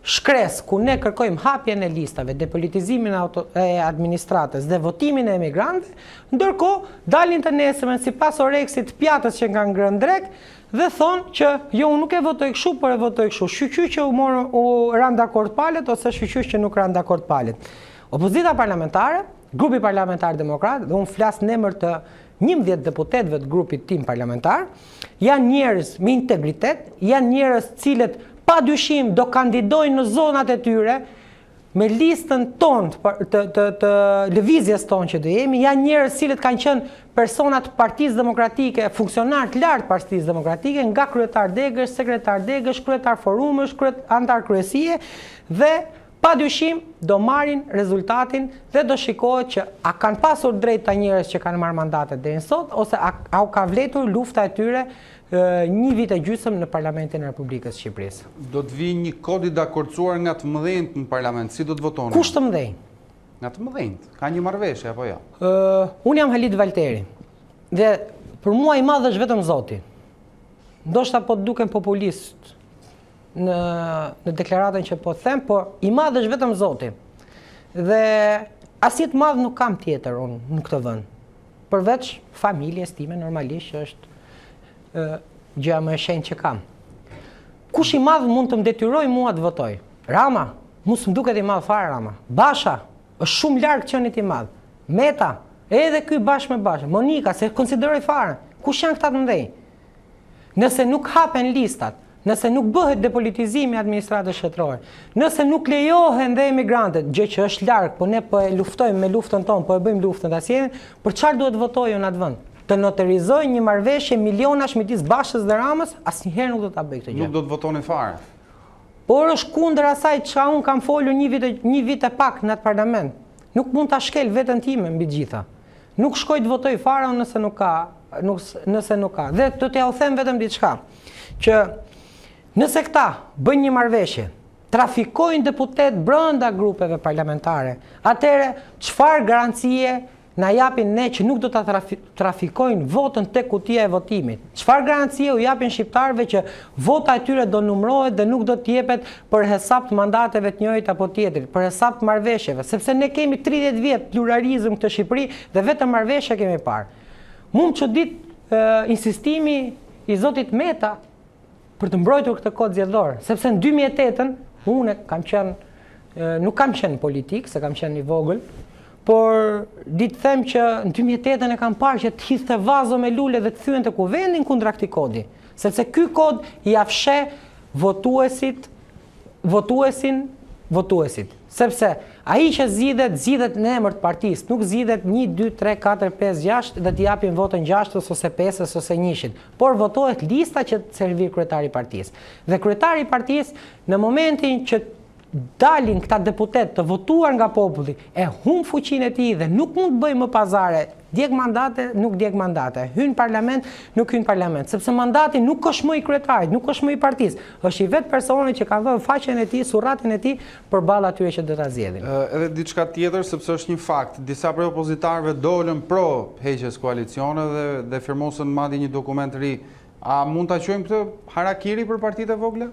shkres ku ne kërkojmë hapjen e listave, depolitizimin e administratës dhe votimin e emigrantëve, ndërkohë dalin të nesërmen sipas oreksit pjatës që kanë ngrënë drek dhe thonë që jo unë nuk e votoj kështu, por e votoj kështu. Shqyqy që u ranë dakord palet ose shqyqy që nuk ranë dakord palet. Opozita parlamentare, grupi parlamentar demokrat, dhe unë flas në emër të 11 deputetëve të grupit tim parlamentar, janë njerëz me integritet, janë njerëz cilët pa dyshim do kandidojnë në zonat e tyre me listën tonë të lëvizjes tonë që do jemi, janë njerëz cilët kanë qenë personat Partisë Demokratike, funksionar të lartë Partisë Demokratike, nga kryetar degësh, sekretar degësh, kryetar forumësh, antar kryesie dhe pa dyshim do marrin rezultatin dhe do shikohet që a kanë pasur drejt ta njerëz që kanë marrë mandatet deri sot ose a ka vletur lufta e tyre 1 vit e gjysmë në Parlamentin e Republikës Shqipërisë. Do të vijë një kod i dakordsuar nga të mëdhenjt në parlament, si do të votoni? Kush të mëdhenj? Nga të mëdhenjt. Ka një marrëveshje apo jo? Unë jam Halit Valteri. Dhe për mua i madh është vetëm Zoti. Ndoshta po duken populist në deklaratën që po them, por i madh është vetëm Zoti. Dhe asnjë të madh nuk kam tjetër unë në këtë vend. Përveç familjes time normalisht që është gjëja më e shenjtë që kam. Kush i madh mund të më detyroj mua të votoj? Rama, mos më duket i madh fare Rama. Basha është shumë larg qenit i madh. Meta, edhe ky bashkë me Basha. Monika, se konsideroj fare. Kush janë këta të mëdhenj? Nëse nuk hapen listat, nëse nuk bëhet depolitizimi i administratës shtetërore, nëse nuk lejohen dhe emigrantët, gjë që është larg, po ne po e luftojmë me luftën tonë, po e bëjmë luftën ta sjellin, për çfarë duhet votojë në atë vend? Të noterizoj një marrëveshje milionash midis Bashës dhe Ramës, asnjëherë nuk do ta bëj këtë gjë. Nuk do të votoni fare. Por është kundër asaj çka unë kam folur një vit e pak në atë parlament. Nuk mund ta shkel veten time mbi gjitha. Nuk shkoj të votoj fare nëse nuk ka. Dhe do t'ja u them vetëm diçka, që nëse këta bëjnë një marrëveshje, trafikojnë deputet brenda grupeve parlamentare, atëherë çfarë garancie na japin ne që nuk do ta trafikojnë votën tek kutia e votimit? Çfarë garancie u japin shqiptarëve që vota e tyre do numërohet dhe nuk do të jepet për hesap të mandateve të njëjtit apo tjetrit, për hesap të marrëveshjeve, sepse ne kemi 30 vjet pluralizëm këtë Shqipëri dhe vetëm marrëveshje kemi parë. Mu më çudit insistimi i zotit Meta për të mbrojtur këtë kod zgjedhor, sepse në 2008-ën unë nuk kam qenë politik, se kam qenë i vogël, por ditë them që në 2008-ën e kam parë që të hidhte vazo me lule dhe të thyen të kuvendin kundra këtij kodi, sepse ky kod i afshe votuesin votuesit. Sepse ai që zgjidhet në emër të partisë, nuk zgjidhet 1, 2, 3, 4, 5, 6 dhe t'i japin votën 6 ose 5 ose 100, por votohet lista që të servir kryetari i partisë. Dhe kryetari i partisë në momentin që dalin këta deputet të votuar nga populli, e humb fuqinë e tij dhe nuk mund të bëjë më pazare, djeg mandate, nuk djeg mandate, hyn parlament, nuk hyn parlament, sepse mandati nuk është më i kryetarit, nuk është më i partisë, është i vetë personi që ka dhënë faqen e tij, surratin e tij përballë atyre që do ta zgjedhin. Edhe diçka tjetër, sepse është një fakt, disa prej opozitarëve dolën pro heqjes koalicione dhe firmosën madje një dokument të ri. A mund ta quajmë këtë harakiri për partitë e vogla?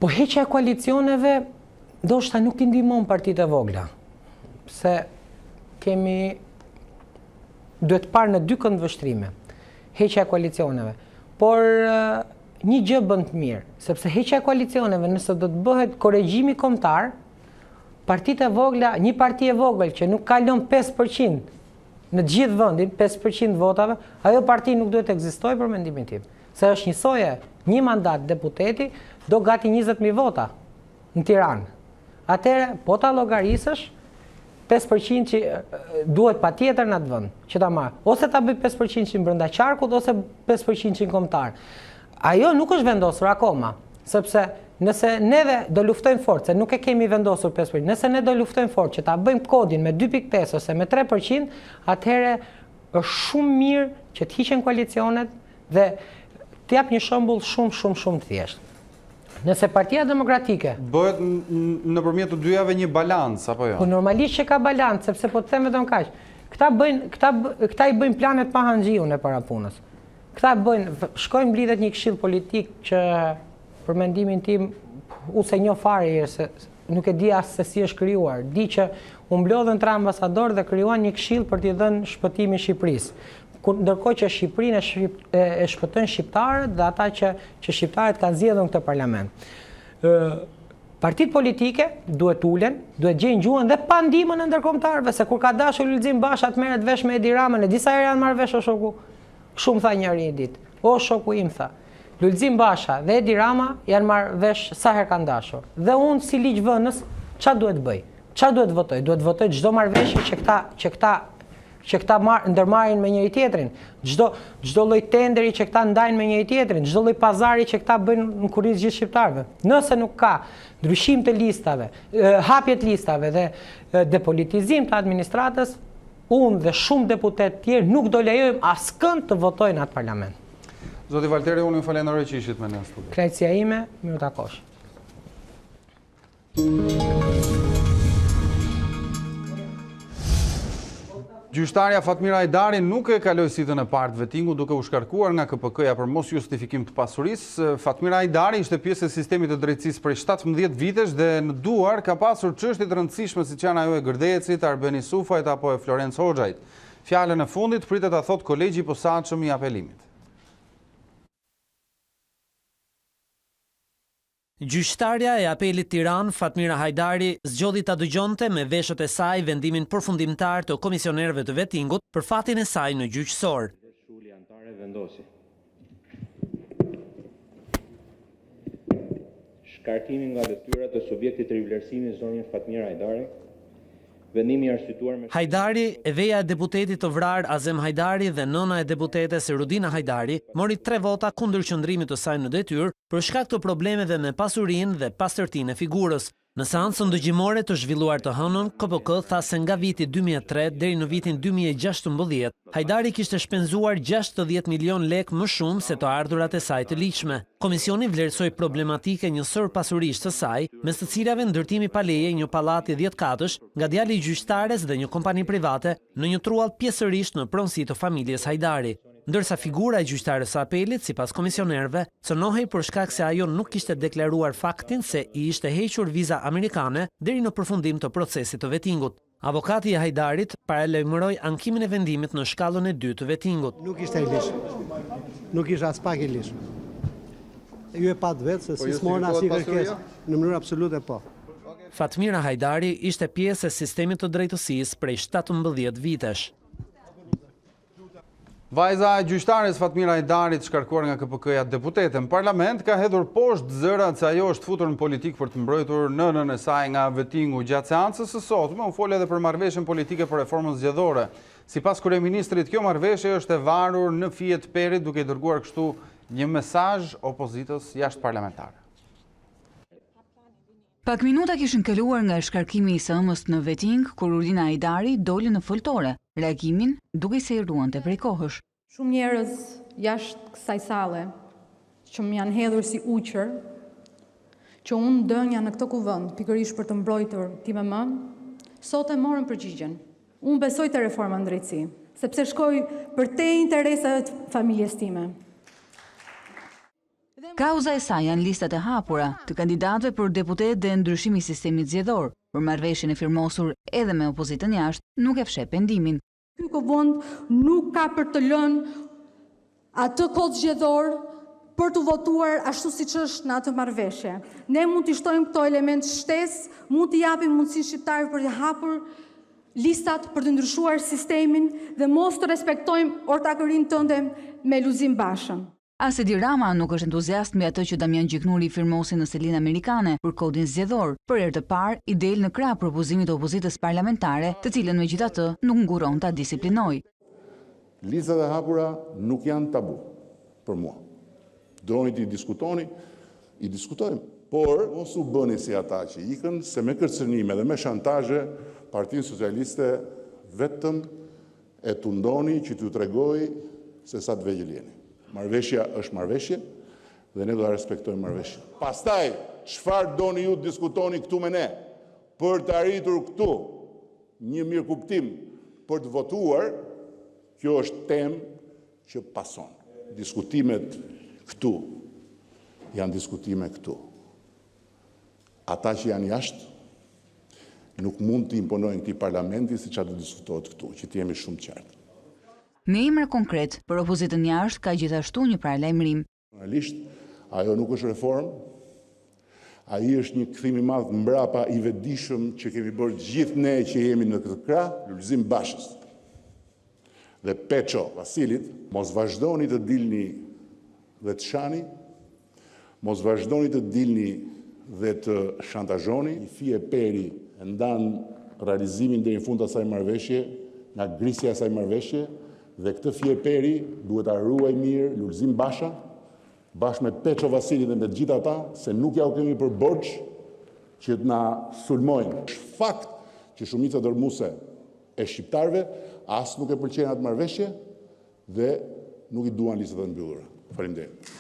Po heqja e koalicioneve ndoshta nuk i ndihmon partitë e vogla. Se duhet parë në dy këndvështrime. Heqja e koalicioneve. Por një gjë bën të mirë, sepse heqja e koalicioneve nëse do të bëhet korrigjimi kombëtar, partitë e vogla, një parti e vogël që nuk kalon 5% në të gjithë vendin, 5% votave, ajo parti nuk duhet të ekzistojë për mendimin tim. Se është njësoje, një mandat deputeti do gati 20.000 vota në Tiranë. Atëherë, po ta llogarisësh 5% që duhet patjetër në atë vend që ta marr. Ose ta bëj 5% që brenda qarkut ose 5% që kombëtar. Ajo nuk është vendosur akoma, sepse nëse neve do luftojmë fort, se nuk e kemi vendosur 5%, nëse ne do luftojmë fort që ta bëjmë kodin me 2.5 ose me 3%, atëherë është shumë mirë që të hiqen koalicionet dhe të jap një shembull shumë të thjeshtë. Nëse Partia Demokratike bëhet nëpërmjet të dyjave një balans apo jo? Po normalisht që ka balans, sepse po të them vetëm kaq. Këta i bëjnë planet pa hanxhiun e para punës. Këta shkojnë mblidhet një këshill politik që për mendimin tim ose një fare se nuk e di as se si është krijuar. Di që u mblodhen 3 ambasadorë dhe krijuan një këshill për t'i dhënë shpëtimin Shqipërisë. Ndërkohë që Shqipërinë e shpëtojnë shqiptarët dhe ata që shqiptarët kanë zgjedhur këtë parlament. Partitë politike duhet ulen, duhet gjejnë gjuhën dhe pa ndihmën e ndërkombëtarëve, se kur ka dashur Lulzim Basha të merret vesh me Edi Ramën, e disa herë janë marrë vesh o shoku. Shumë tha njëri një ditë. O shoku im tha. Lulzim Basha dhe Edi Rama janë marrë vesh sa herë kanë dashur. Dhe unë si ligjvënës, çfarë duhet bëj? Çfarë duhet votoj? Duhet votoj çdo marrëveshje që këta ndërmarrin me njëri tjetrin, çdo lloj tenderi që këta ndajnë me njëri tjetrin, çdo lloj pazari që këta bëjnë në kurriz gjithë shqiptarëve. Nëse nuk ka ndryshim të listave, hapje të listave dhe depolitizim të administratës, unë dhe shumë deputet tjerë nuk do lejojmë askënd të votojnë atë parlament. Zoti Valteri, unë ju falenderoj që ishit me ne në studio. Kënaqësia ime, miru takosh. Gjyqtarja Fatmira Hajdari nuk e kaloi sitën e parë të vetingut duke u shkarkuar nga KPK-ja për mos justifikim të pasurisë. Fatmira Hajdari ishte pjesë e sistemit të drejtësisë prej 17 vitesh dhe në duar ka pasur çështje të rëndësishme siç janë ajo e Gërdecit, Arbeni Sufajt apo e Florenc Hoxhait. Fjalën e fundit pritet ta thotë kolegji i posaçëm i apelimit. Gjyqtarja e apelit Tiranë, Fatmira Hajdari, zgjodhi ta dëgjonte me veshët e saj vendimin përfundimtar të komisionerëve të vetingut për fatin e saj në gjyqësor. Shuli antare vendosi. Shkarkimi nga detyrat e subjektit të rivlerësimit zonjën Fatmira Hajdari. Vendimi i arsyetuar me Hajdari, e veja e deputetit të vrarë Azem Hajdari dhe nëna e deputetes Rudina Hajdari mori 3 vota kundër qëndrimit të saj në detyrë për shkak të problemeve me pasurinë dhe pastërtinë e figurës. Në seancën dëgjimore të zhvilluar të hënën, KPK tha se nga viti 2003 deri në vitin 2016, Hajdari kishte shpenzuar 60 milion lek më shumë se të ardhurat e saj të ligjshme. Komisioni vlerësoi problematike njësor pasurisë të saj, mes të cilave ndërtimi pa leje një pallati 10 katësh nga djali i gjyqtares dhe një kompani private në një truall pjesërisht në pronësi të familjes Hajdari. Ndërsa figura e gjyqtares së apelit, sipas komisionerëve, cënohej për shkak se ajo nuk kishte deklaruar faktin se i ishte hequr viza amerikane deri në përfundim të procesit të vetingut. Avokati i Hajdarit paralajmëroi ankimin e vendimit në shkallën e 2 të vetingut. Nuk ishte i lishëm. Nuk ishte as pak i lishëm. Ju e pat vetë se si s'morën asnjë kërkesë, në mënyrë absolute po. Fatmira Hajdari ishte pjesë e sistemit të drejtësisë prej 17 vitesh. Vajza e gjyqtares Fatmira Hajdarit, shkarkuar nga KPK-ja deputete në parlament, ka hedhur poshtë zërat se ajo është futur në politikë për të mbrojtur nënën e saj nga vettingu. Gjatë seancës së sotme u fol edhe për marrëveshjen politike për reformën zgjedhore. Sipas kryeministrit, kjo marrëveshje është e varur në fije të Perit, duke i dërguar kështu një mesazh opozitës jashtëparlamentare. Pak minuta kishin kaluar nga shkarkimi i SM-s në vetting, kur Urdina Hajdari doli në foltore, reagimin duke se i ruante prej kohësh. Shumë njerëz jashtë kësaj salle që më janë hedhur si uqër, që unë dënja në këtë kuvend, pikërisht për të mbrojtur ti me më, sot e morën përgjigjen. Unë besoj te reforma në drejtësi, sepse shkoj për te interesave të familjes time. Kauza e saj janë listat e hapura të kandidatëve për deputet dhe ndryshimi i sistemit zgjedhor, për marrëveshjen e firmosur edhe me opozitën jashtë, nuk e fsheh pendimin. Ky kuvend nuk ka për të lënë atë kod zgjedhor për të votuar ashtu siç është në atë marrëveshje. Ne mund të shtojmë këto elemente shtesë, mund të japim mundësi shqiptarëve për të hapur listat, për të ndryshuar sistemin dhe mos të respektojmë ortakërinë tënde me Luzim Bashën. As Edi Rama nuk është entuziast mbi atë që Damian Gjiknuri firmosi në selinë amerikane për kodin zgjedhor. Për herë të parë, i del në krah propozimit të opozitës parlamentare, të cilën megjithatë nuk nguron ta disiplinoj. Listat e hapura nuk janë tabu për mua. Doni t'i diskutoni, i diskutojmë. Por mos u bëni si ata që ikën se me kërcënime dhe me shantazhe Partinë Socialiste vetëm e tundoni që t'ju tregoj se sa të vegjël jeni. Marrëveshja është marrëveshje dhe ne do ta respektojmë marrëveshjen. Pastaj, çfarë doni ju të diskutoni këtu me ne për të arritur këtu një mirëkuptim për të votuar, kjo është temë që pason. Diskutimet këtu janë diskutime këtu. Ata që janë jashtë nuk mund të imponojnë këtij parlamenti siç ato diskutohet këtu, që të jemi shumë të qartë. Në emër konkret, për opozitën jashtë ka gjithashtu një paralajmërim. Realisht, ajo nuk është reformë, ai është një kthim i madh mbrapa i vetëdijshëm që kemi bërë gjithë ne që jemi në këtë krah, Lulzim Bashës dhe Peço Vasilit. Mos vazhdoni të dilni dhe të shani, mos vazhdoni të dilni dhe të shantazhoni. Një fije Peri e ndan realizimin deri në fund të asaj marrëveshje, nga grisja e asaj marrëveshje. Dhe këtë fije Peri duhet ta ruaj mirë Lulzim Basha, bashkë me Peço Vasili dhe me të gjithë ata, se nuk ja u kemi për borxh që të na sulmojnë. Është fakt që shumica dërmuese e shqiptarëve as nuk e pëlqejnë atë marrëveshje dhe nuk i duan listat e mbyllura. Faleminderit.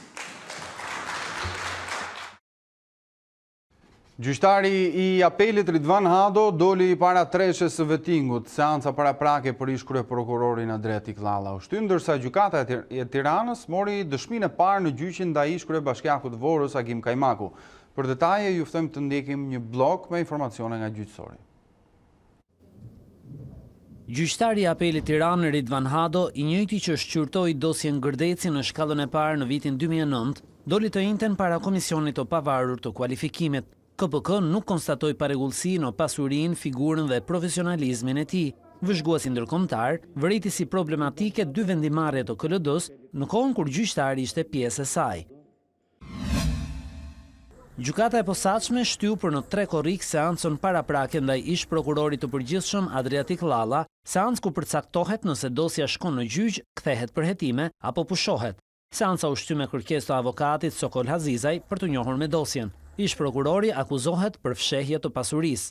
Gjyqtari i apelit Ridvan Hado doli para treshës së vettingut. Seanca paraprake për ish kryeprokurorin Adriatik Llalla u shtynë, ndërsa gjykata e Tiranës mori dëshminë e parë në gjyqin ndaj ish kryebashkiakut Vorës Agim Kajmaku. Për detaje ju ftojmë të ndjekim një blog me informacione nga gjyqësori. Gjyqtari i apelit Tiranë Ridvan Hado, i njëjti që shqyrtoi dosjen Gërdeci në shkallën e parë në vitin 2009, doli të njëjtën para komisionit të pavarur të kualifikimit. KPK nuk konstatoi paregullsi në pasurinë, figurën dhe profesionalizmin e tij. Vëzhguesi ndërkombëtar vëreti si problematike dy vendimarrje të KLD-s në kohën kur gjyqtari ishte pjesë e saj. Gjykata e posaçme shtyu për në 3 korrik seancën paraprake ndaj ish prokurorit të përgjithshëm Adriatik Llalla, seancë ku përcaktohet nëse dosja shkon në gjyq, kthehet për hetime apo pushohet. Seanca u shty me kërkesë të avokatit Sokol Hazizaj për të njohur me dosjen. Ish prokurori akuzohet për fshehje të pasurisë.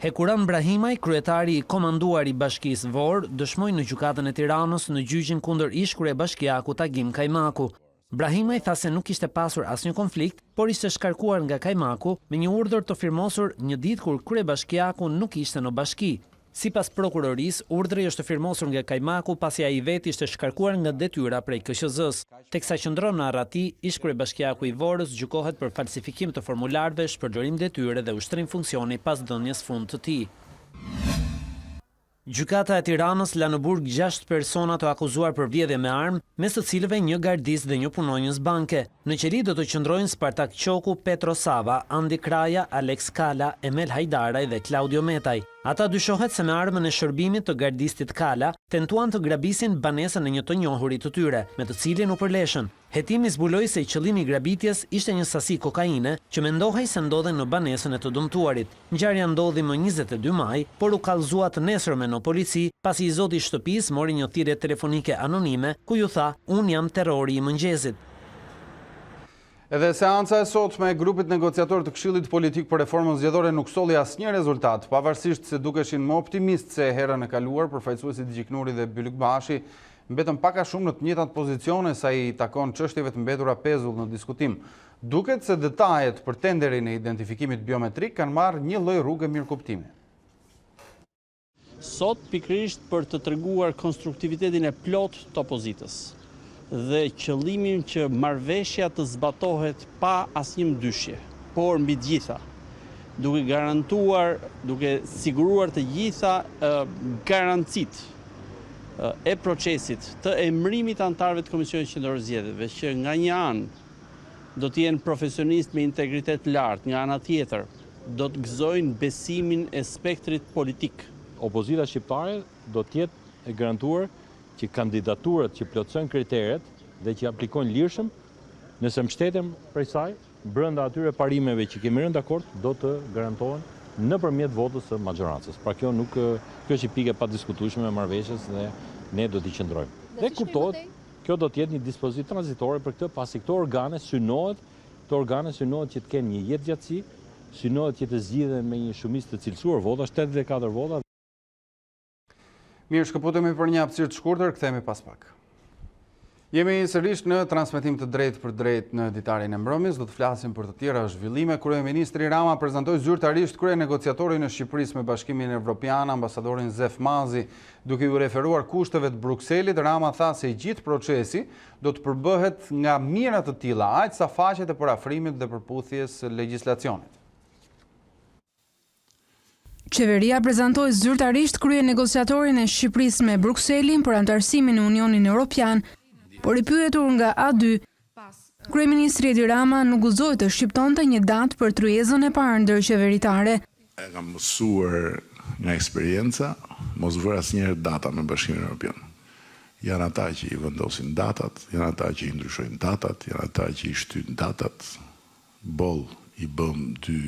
Hekuran Brahimaj, kryetari i komanduar i Bashkisë Vorë, dëshmoi në gjykatën e Tiranës në gjyqin kundër ish kryebashkiakut Agim Kajmaku. Brahimaj tha se nuk ishte pasur asnjë konflikt, por ishte shkarkuar nga Kajmaku me një urdhër të firmosur një ditë kur kryebashkiaku nuk ishte në bashki. Sipas prokurorisë, urdhri është firmosur nga Kajmaku pasi ai vetë ishte shkarkuar nga detyra prej KQZ-s. Teksa qëndron në arrati, ish kryebashkiaku i Vorës gjykohet për falsifikim të formularëve, shpërdorim detyre dhe ushtrim funksioni pas dhënies fund të tij. Gjykata e Tiranës la në burg 6 persona të akuzuar për vjedhje me armë, mes të cilëve një gardis dhe një punonjës banke. Në qeli do të qëndrojnë Spartak Qoku, Petro Sava, Andi Kraja, Alex Kala, Emel Hajdaraj dhe Claudio Metaj. Ata dyshohet se me armën e shërbimit të gardistit Kala tentuan të grabisin banesën e një të njohurit të tyre, me të cilin u përleshën. Hetimi zbuloi se i qëllimi i grabitjes ishte një sasi kokaine që mendohej se ndodhen në banesën e të dëmtuarit. Ngjarja ndodhi më 22 maj, por u kallëzua të nesërmen në polici pasi i zoti i shtëpisë mori një thirrje telefonike anonime ku ju tha: "Unë jam terrori i mëngjesit." Edhe seanca e sotme e grupit negociator të Këshillit Politik për Reformën Zgjedhore nuk solli asnjë rezultat, pavarësisht se dukeshin më optimist se herën e kaluar, përfaqësuesit Gjiknuri dhe Bylykbashi mbetën pak a shumë në të njëjtat pozicione sa i takon çështjeve të mbetura pezull në diskutim. Duket se detajet për tenderin e identifikimit biometrik kanë marrë një lloj rrugë mirëkuptimi. Sot pikërisht për të treguar konstruktivitetin e plot të opozitës dhe qëllimin që marrëveshja të zbatohet pa asnjë ndyshje, por mbi të gjitha, duke garantuar, duke siguruar të gjitha garancit e procesit të emërimit antarëve të Komisionit Qendror Zgjedhjeve, që nga një anë do të jenë profesionist me integritet lartë, nga ana tjetër do të gëzojnë besimin e spektrit politik. Opozita shqiptare do të jetë e garantuar që kandidaturat që plotësojnë kriteret dhe që aplikojnë lirshëm, nëse mbështeten prej saj, brenda atyre parimeve që kemi rënë dakord, do të garantohen nëpërmjet votës së maxhorancës. Pra kjo është një pikë e padiskutueshme e marrëveshjes dhe ne do t'i qëndrojmë. Dhe kuptohet, kjo do të jetë një dispozitë tranzitore për këtë, pasi këto organe synohet që të kenë një jetë gjatësi, synohet që të zgjidhen me një shumicë të cilësuar vota, 84 vota. Mirë, shkëputemi për një hapësirë të shkurtër, kthehemi pas pak. Jemi sërish në transmetim të drejtë për drejtë në Ditarin e mbrëmjes, do të flasim për të tjera zhvillime. Kryeministri Rama prezantoi zyrtarisht kryenegociatorin e Shqipërisë me Bashkimin Evropian, ambasadorin Zef Mazi, duke u referuar kushteve të Brukselit. Rama tha se i gjithë procesi do të përbëhet nga mira të tilla, aq sa faqet e parafrimit dhe përputhjes legjislacionit. Qeveria prezantoi zyrtarisht kryenegociatorin e Shqipërisë me Brukselin për antarësimin në Unionin Evropian, por i pyetur nga A2, kryeministri Edi Rama nuk guzoi të shqiptonte një datë për tryezën e parë ndërqeveritare. E kam mësuar nga eksperienca, mos vër asnjëherë data me Bashkimin Evropian. Janë ata që i vendosin datat, janë ata që i ndryshojnë datat, janë ata që i shtyjnë datat. Boll i bëm 2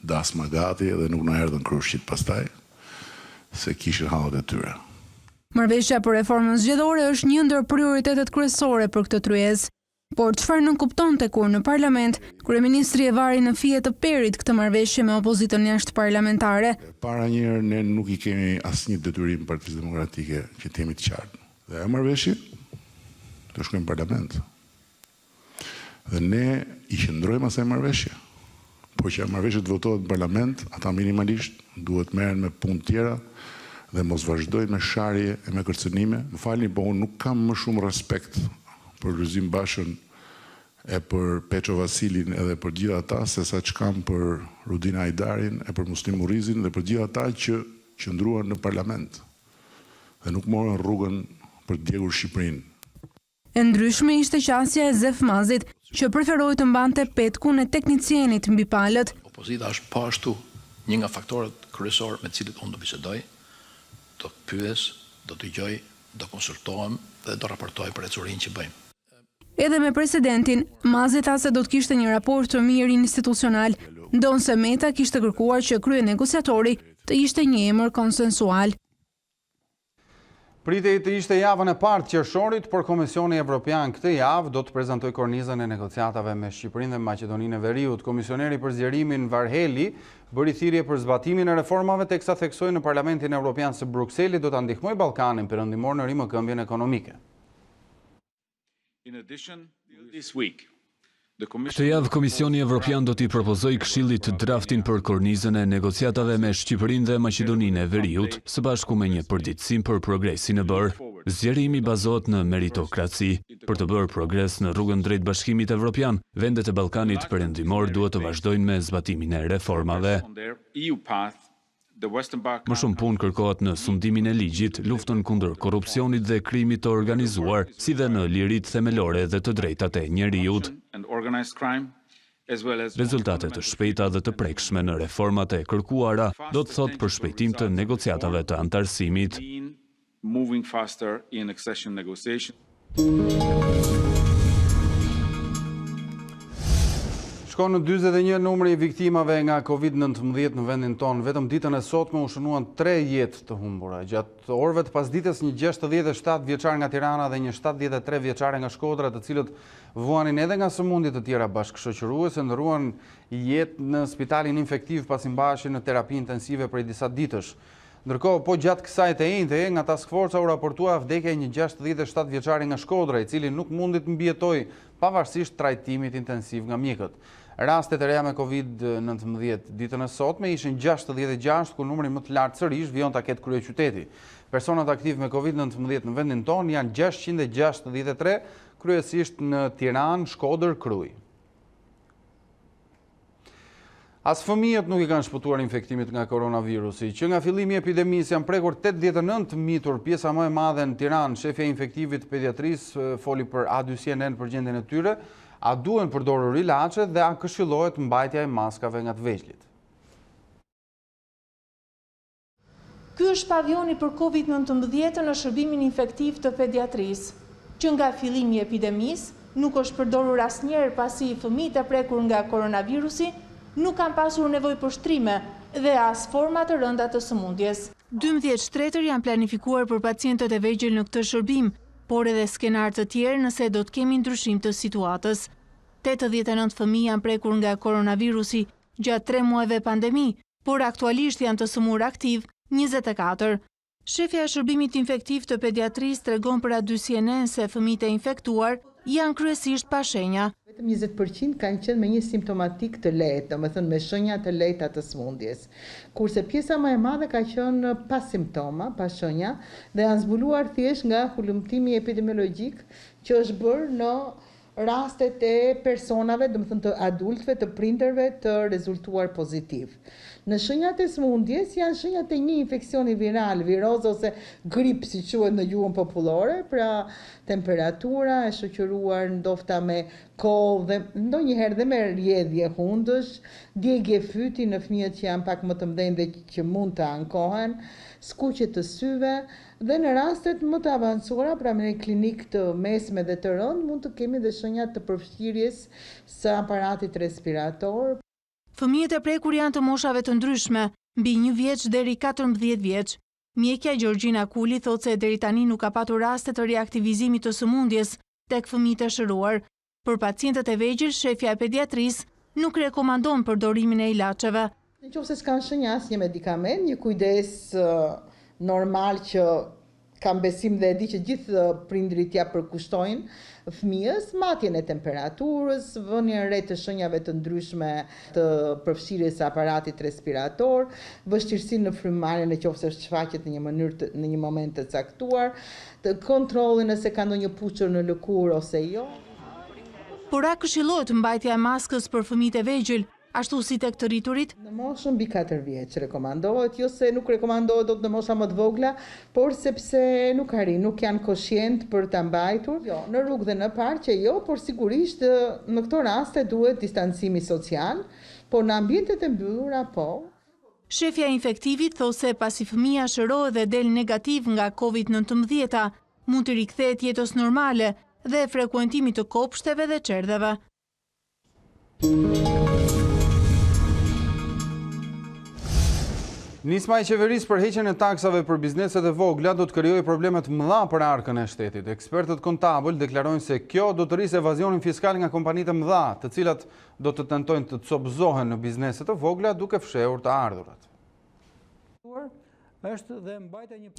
dasma gati dhe nuk na erdhën krushqit pastaj, se kishin hallet e tyre. Marrëveshja për reformën zgjedhore është një ndër prioritetet kryesore për këtë tryezë, por çfarë nuk kuptonte kur në parlament kryeministri e vari në fije të perit këtë marrëveshje me opozitën jashtë parlamentare. Para njëherë ne nuk i kemi asnjë detyrim Partisë Demokratike që të jemi të qartë. Dhe ajo marrëveshje të shkojmë në parlament. Dhe ne i qëndrojmë asaj marrëveshje. Po që marrëveshja të votohet në parlament, ata minimalisht duhet merren me punë tjera dhe mos vazhdojnë me sharje e me kërcënime. Më falni, po unë nuk kam më shumë respekt për Lulzim Bashën e për Peço Vasilin edhe për gjithë ata se sa që kam për Rudina Hajdarin e për Muslim Murizin dhe për gjithë ata që qëndruan në parlament dhe nuk morën rrugën për të djegur Shqipërinë. E ndryshme ishte qasja e Zef Mazit, që preferoi të mbante petkun e teknicienit mbi palët. Opozita është po ashtu një nga faktorët kryesor me të cilët unë do bisedoj, do të pyes, do të dëgjoj, do konsultohem dhe do raportoj për ecurinë që bëjmë. Edhe me presidentin, Mazi tha se do të kishte një raport të mirë institucional, ndonse Meta kishte kërkuar që kryenegociatori të ishte një emër konsensual. Pritej të ishte javën e parë të qershorit, por Komisioni Evropian këtë javë do të prezantojë kornizën e negociatave me Shqipërinë dhe Maqedoninë e Veriut. Komisioneri për zgjerimin Varheli bëri thirrje për zbatimin e reformave, teksa theksoi në Parlamentin Evropian se Brukseli do ta ndihmojë Ballkanin perëndimor në rimëkëmbjen ekonomike. Këtë javë Komisioni Evropian do t'i propozoj Këshillit draftin për kornizën e negociatave me Shqipërinë dhe Maqedoninë e Veriut, së bashku me një përditësim për progresin e bërë. Zgjerimi bazohet në meritokraci. Për të bërë progres në rrugën drejt Bashkimit Evropian, vendet e Ballkanit perëndimor duhet të vazhdojnë me zbatimin e reformave. Më shumë punë kërkohet në sundimin e ligjit, luftën kundër korrupsionit dhe krimit të organizuar, si dhe në lirit themelore dhe të drejtat e njerëzit. Rezultatet të shpejta dhe të prekshme në reformat e kërkuara do të thotë për shpejtim të negociatave të antarësimit. Shkon në 41 numri i viktimave nga COVID-19 në vendin tonë. Vetëm ditën e sotme u shënuan 3 jetë të humbura. Gjatë orëve të pasdites një 67 vjeçar nga Tirana dhe një 73 vjeçare nga Shkodra, të cilët vuanin edhe nga sëmundje të tjera bashkëshoqëruese, ndëruan jetë në spitalin infektiv pasi mbaheshin në terapi intensive prej disa ditësh. Ndërkohë, po gjatë kësaj të njëjte, nga task forca u raportua vdekja e një 67 vjeçari nga Shkodra, i cili nuk mundi të mbijetoj pavarësisht trajtimit intensiv nga mjekët. Rastet e reja me COVID-19 ditën e sotme ishin 66, ku numri më të lartë sërish vijon ta ketë kryeqyteti. Personat aktiv me COVID-19 në vendin tonë janë 663, kryesisht në Tiranë, Shkodër, Krujë. As fëmijët nuk i kanë shpëtuar infektimit nga koronavirusi, që nga fillimi i epidemisë janë prekur 89 mitur, pjesa më e madhe në Tiranë. Shefja e infektivit pediatrisë foli për A2CNN për gjendjen e tyre, a duhen përdorur ilaçe dhe a këshillohet mbajtja e maskave nga të vegjëlit. Ky është pavioni për COVID-19 në shërbimin infektiv të pediatrisë, që nga fillimi i epidemisë nuk është përdorur asnjëherë pasi fëmijët e prekur nga koronavirusi nuk kanë pasur nevojë për shtrime dhe as forma të rënda të sëmundjes. 12 shtretër janë planifikuar për pacientët e vegjël në këtë shërbim, por edhe skenar të tjerë nëse do të kemi ndryshim të situatës. 89 fëmijë janë prekur nga koronavirusi gjatë 3 muajve pandemi, por aktualisht janë të sëmur aktiv 24. Shefja e shërbimit infektiv të pediatrisë tregon për A2CNN se fëmijët e infektuar janë kryesisht pa shenja. Vetëm 20% kanë qenë me një simptomatik të lehtë, domethënë me shenja të lehta të sëmundjes. Kurse pjesa më e madhe ka qenë pa simptoma, pa shenja dhe janë zbuluar thjesht nga hulumtimi epidemiologjik që është bërë në rastet e personave, domethënë të adultëve, të prindërve të rezultuar pozitiv. Në shenjat e sëmundjes janë shenjat e një infeksioni viral, viroz ose grip, si quhet në gjuhën popullore, pra temperatura e shoqëruar ndoshta me kohë dhe ndonjëherë dhe me rrjedhje hundësh, djegje fyti në fëmijët që janë pak më të mëdhenj dhe që mund të ankohen, skuqje të syve dhe në rastet më të avancuara, pra në klinik të mesme dhe të rënd, mund të kemi dhe shenjat të përfshirjes së aparatit respirator. Fëmijët e prekur janë të moshave të ndryshme, mbi 1 vjeç deri 14 vjeç. Mjekja Gjorgjina Kuli thotë se deri tani nuk ka patur raste të reaktivizimit të sëmundjes tek fëmijët e shëruar. Për pacientët e vegjël, shefja e pediatrisë nuk rekomandon përdorimin e ilaçeve. Nëse s'kan shenja asnjë medikament, një kujdes normal që kam besim dhe e di që gjithë prindrit ja përkushtojnë fëmijës, matjen e temperaturës, vënien re të shenjave të ndryshme të përfshirjes së aparatit respirator, vështirësinë në frymëmarrje nëse shfaqet në një mënyrë në një moment të caktuar, të kontrollin nëse ka ndonjë puçur në lëkurë ose jo. Por a këshillohet mbajtja e maskës për fëmijët e vegjël, ashtu si tek të rriturit? Në moshën mbi 4 vjeç rekomandohet, jo se nuk rekomandohet dot në mosha më të vogla, por sepse nuk arrin, nuk janë koshient për ta mbajtur. Jo, në rrugë dhe në parqe jo, por sigurisht në këto raste duhet distancimi social, por në ambientet e mbyllura po. Shefja e infektivit thosë se pasi fëmia shërohet dhe del negativ nga COVID-19, mund të rikthehet jetës normale dhe frekuentimit të kopshteve dhe çerdheve. Nisma e qeverisë për heqjen e taksave për bizneset e vogla do të krijojë probleme të mëdha për arkën e shtetit. Ekspertët kontabël deklarojnë se kjo do të rrisë evazionin fiskal nga kompanitë e mëdha, të cilat do të tentojnë të copëzohen në bizneset e vogla duke fshehur të ardhurat.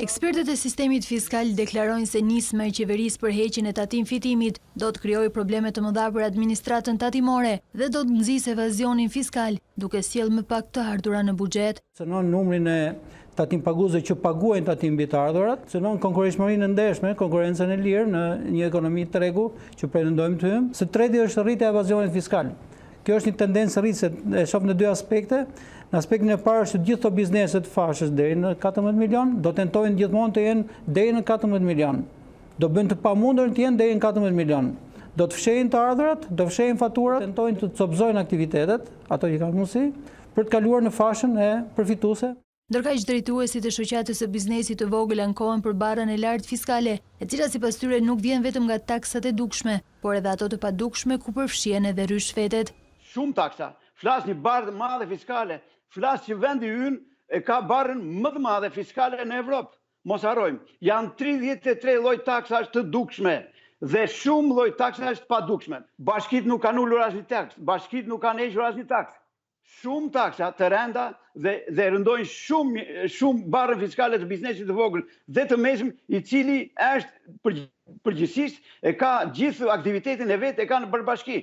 Ekspertët e sistemit fiskal deklarojnë se nisma e qeverisë për heqjen e tatim fitimit do të krijojë probleme të mëdha për administratën tatimore dhe do të nxjisë evazionin fiskal, duke sjellë më pak të ardhura në buxhet. Cënon numrin e tatim paguesve që paguajnë tatim mbi të ardhurat, cënon konkurrenshmërinë e ndershme, konkurrencën e lirë në një ekonomi tregu që pretendojmë të hyjmë. Së treti është rritja e evazionit fiskal. Kjo është një tendencë rritëse e shoh në 2 aspekte. Në aspektin e parë është gjithë këto bizneset fashës deri në 14 milion, do tentojnë gjithmonë të jenë deri në 14 milion. Do bëjnë të pamundurën të jenë deri në 14 milion. do të fshejnë të ardhurat, do fshejnë faturat, tentojnë të copëzojnë aktivitetet, ato që kanë mundësi, për të kaluar në fashën e përfituese. Ndërkaq drejtuesit e shoqatës së biznesit të vogël ankohen për barrën e lartë fiskale, e cila sipas tyre nuk vjen vetëm nga taksat e dukshme, por edhe ato të padukshme ku përfshihen edhe rryshfetet. Shumë taksa, flas një barrë të madhe fiskale, flas që vendi ynë e ka barrën më të madhe fiskale në Evropë. Mos harrojmë, janë 33 lloj taksash të dukshme dhe shumë lloj taksash të padukshme. Bashkitë nuk kanë ulur asnjë taks, bashkitë nuk kanë hequr asnjë taks. Shumë taksa të rënda dhe rëndojnë shumë barrën fiskale të biznesit të vogël dhe të mesëm, i cili është përgjithsisht e ka gjithë aktivitetin e vet e ka në përbashki.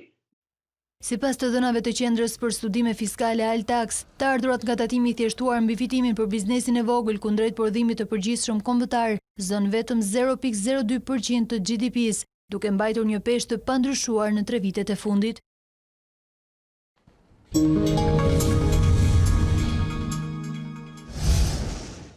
Sipas të dhënave të qendrës për studime fiskale Altax, të ardhurat nga tatimi i thjeshtuar mbi fitimin për biznesin e vogël kundrejt prodhimit të përgjithshëm kombëtar zën vetëm 0.02% të GDP-s, duke mbajtur një peshë të pandryshuar në 3 vitet e fundit.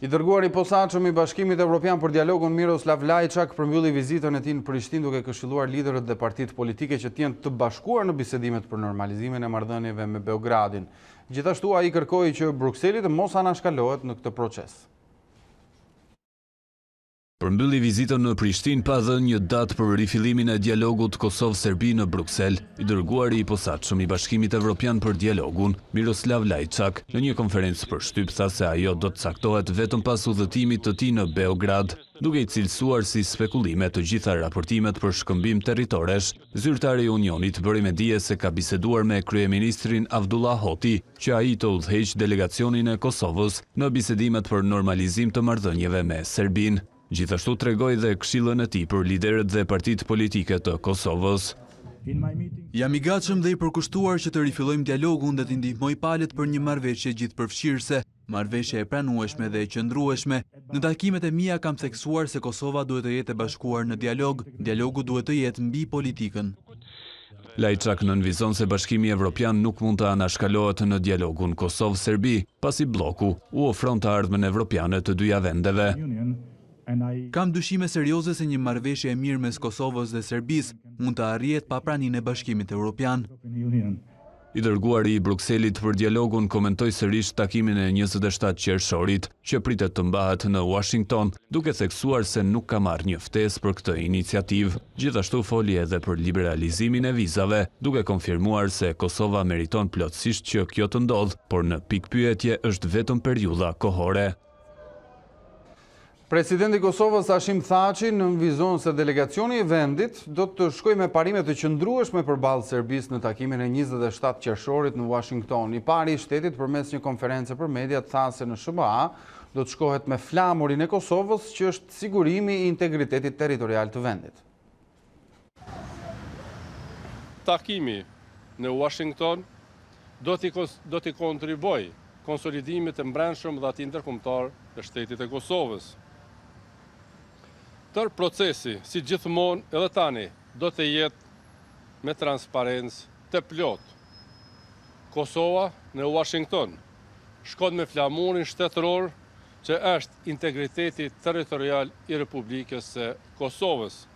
I dërguari i posaçëm i Bashkimit Evropian për dialogun Miroslav Lajçak përmbylli vizitën e tij në Prishtinë duke këshilluar liderët dhe partitë politike që të jenë të bashkuar në bisedimet për normalizimin e marrëdhënieve me Beogradin. Gjithashtu ai kërkoi që Brukseli të mos anashkalohet në këtë proces. Përmbylli vizitën në Prishtinë pa dhënë një datë për rifillimin e dialogut Kosovë-Serbi në Bruksel. I dërguari i posaçëm i Bashkimit Evropian për dialogun, Miroslav Lajçak, në një konferencë për shtyp tha se ajo do të caktohet vetëm pas udhëtimit të tij në Beograd, duke i cilësuar si spekulime të gjitha raportimet për shkëmbim territoresh. Zyrtari i Unionit bëri me dije se ka biseduar me kryeministrin Avdullah Hoti, që ai të udhëheq delegacionin e Kosovës në bisedimet për normalizim të marrëdhënieve me Serbinë. Gjithashtu tregoi dhe këshillën e tij për liderët dhe partitë politike të Kosovës. Jam i gatshëm dhe i përkushtuar që të rifillojmë dialogun dhe të ndihmoj palët për një marrëveshje gjithëpërfshirëse, marrëveshje e pranueshme dhe e qëndrueshme. Në takimet e mia kam theksuar se Kosova duhet të jetë e bashkuar në dialog, dialogu duhet të jetë mbi politikën. Lajçak nënvizon se Bashkimi Evropian nuk mund të anashkalohet në dialogun Kosovë-Serbi, pasi bloku u ofron të ardhmen evropiane të dyja vendeve. Kam dyshime serioze se një marrëveshje e mirë mes Kosovës dhe Serbisë mund të arrihet pa praninë e Bashkimit Evropian. I dërguari i Brukselit për dialogun komentoi sërish takimin e 27 qershorit që pritet të mbahet në Washington, duke theksuar se nuk ka marrë një ftesë për këtë iniciativë. Gjithashtu foli edhe për liberalizimin e vizave, duke konfirmuar se Kosova meriton plotësisht që kjo të ndodhë, por në pikpyetje është vetëm periudha kohore. Presidenti i Kosovës Hashim Thaçi nënvizon se delegacioni i vendit do të shkojë me parime të qëndrueshme përballë Serbisë në takimin e 27 qershorit në Washington. I pari i shtetit përmes një konference për media tha se në SBA do të shkohet me flamurin e Kosovës, që është sigurimi i integritetit territorial të vendit. Takimi në Washington do t'i kontriboj konsolidimit të brendshëm dhe aty ndërkombëtar të shtetit të Kosovës. Tërë procesi, si gjithmonë edhe tani, do të jetë me transparencë të plotë. Kosova në Washington shkon me flamurin shtetëror që është integriteti territorial i Republikës së Kosovës.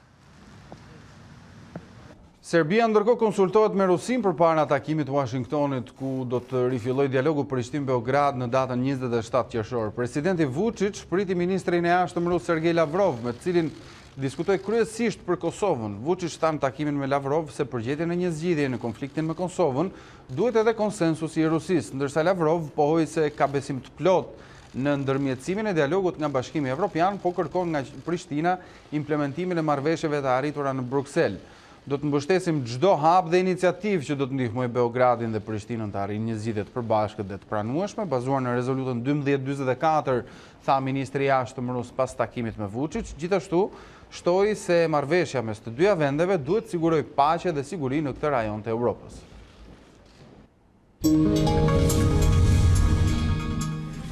Serbia ndërkohë konsultohet me Rusin përpara takimit Washingtonit, ku do të rifillojë dialogu Prishtinë-Beograd në datën 27 qershor. Presidenti Vučić priti ministrin e jashtëm rus Sergej Lavrov, me të cilin diskutoi kryesisht për Kosovën. Vučić tha në takimin me Lavrov se përgjetjen e një zgjidhjeje në konfliktin me Kosovën duhet edhe konsensusi i Rusisë, ndërsa Lavrov pohoi se ka besim të plotë në ndërmjetësimin e dialogut nga Bashkimi Evropian, po kërkon nga Prishtina implementimin e marrëveshjeve të arritura në Bruksel. Do të mbështesim çdo hap dhe iniciativë që do të ndihmojë Beogradin dhe Prishtinën të arrijnë një zgjidhje të përbashkët dhe të pranueshme, bazuar në rezolutën 1244, tha ministri i jashtëm rus pas takimit me Vučić. Gjithashtu shtoi se marrëveshja mes të dyja vendeve duhet sigurojë paqe dhe siguri në këtë rajon të Europës.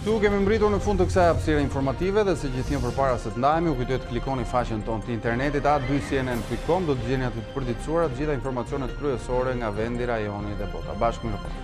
Këtu kemi mbritur në fund të kësaj hapësire informative dhe se gjithnjë përpara se të ndajemi, u kujtoj të klikoni faqen tonë të internetit a2cnn.com, do të gjeni aty të përditësuara të gjitha informacionet kryesore nga vendi, rajoni dhe bota. Bashkë mirë.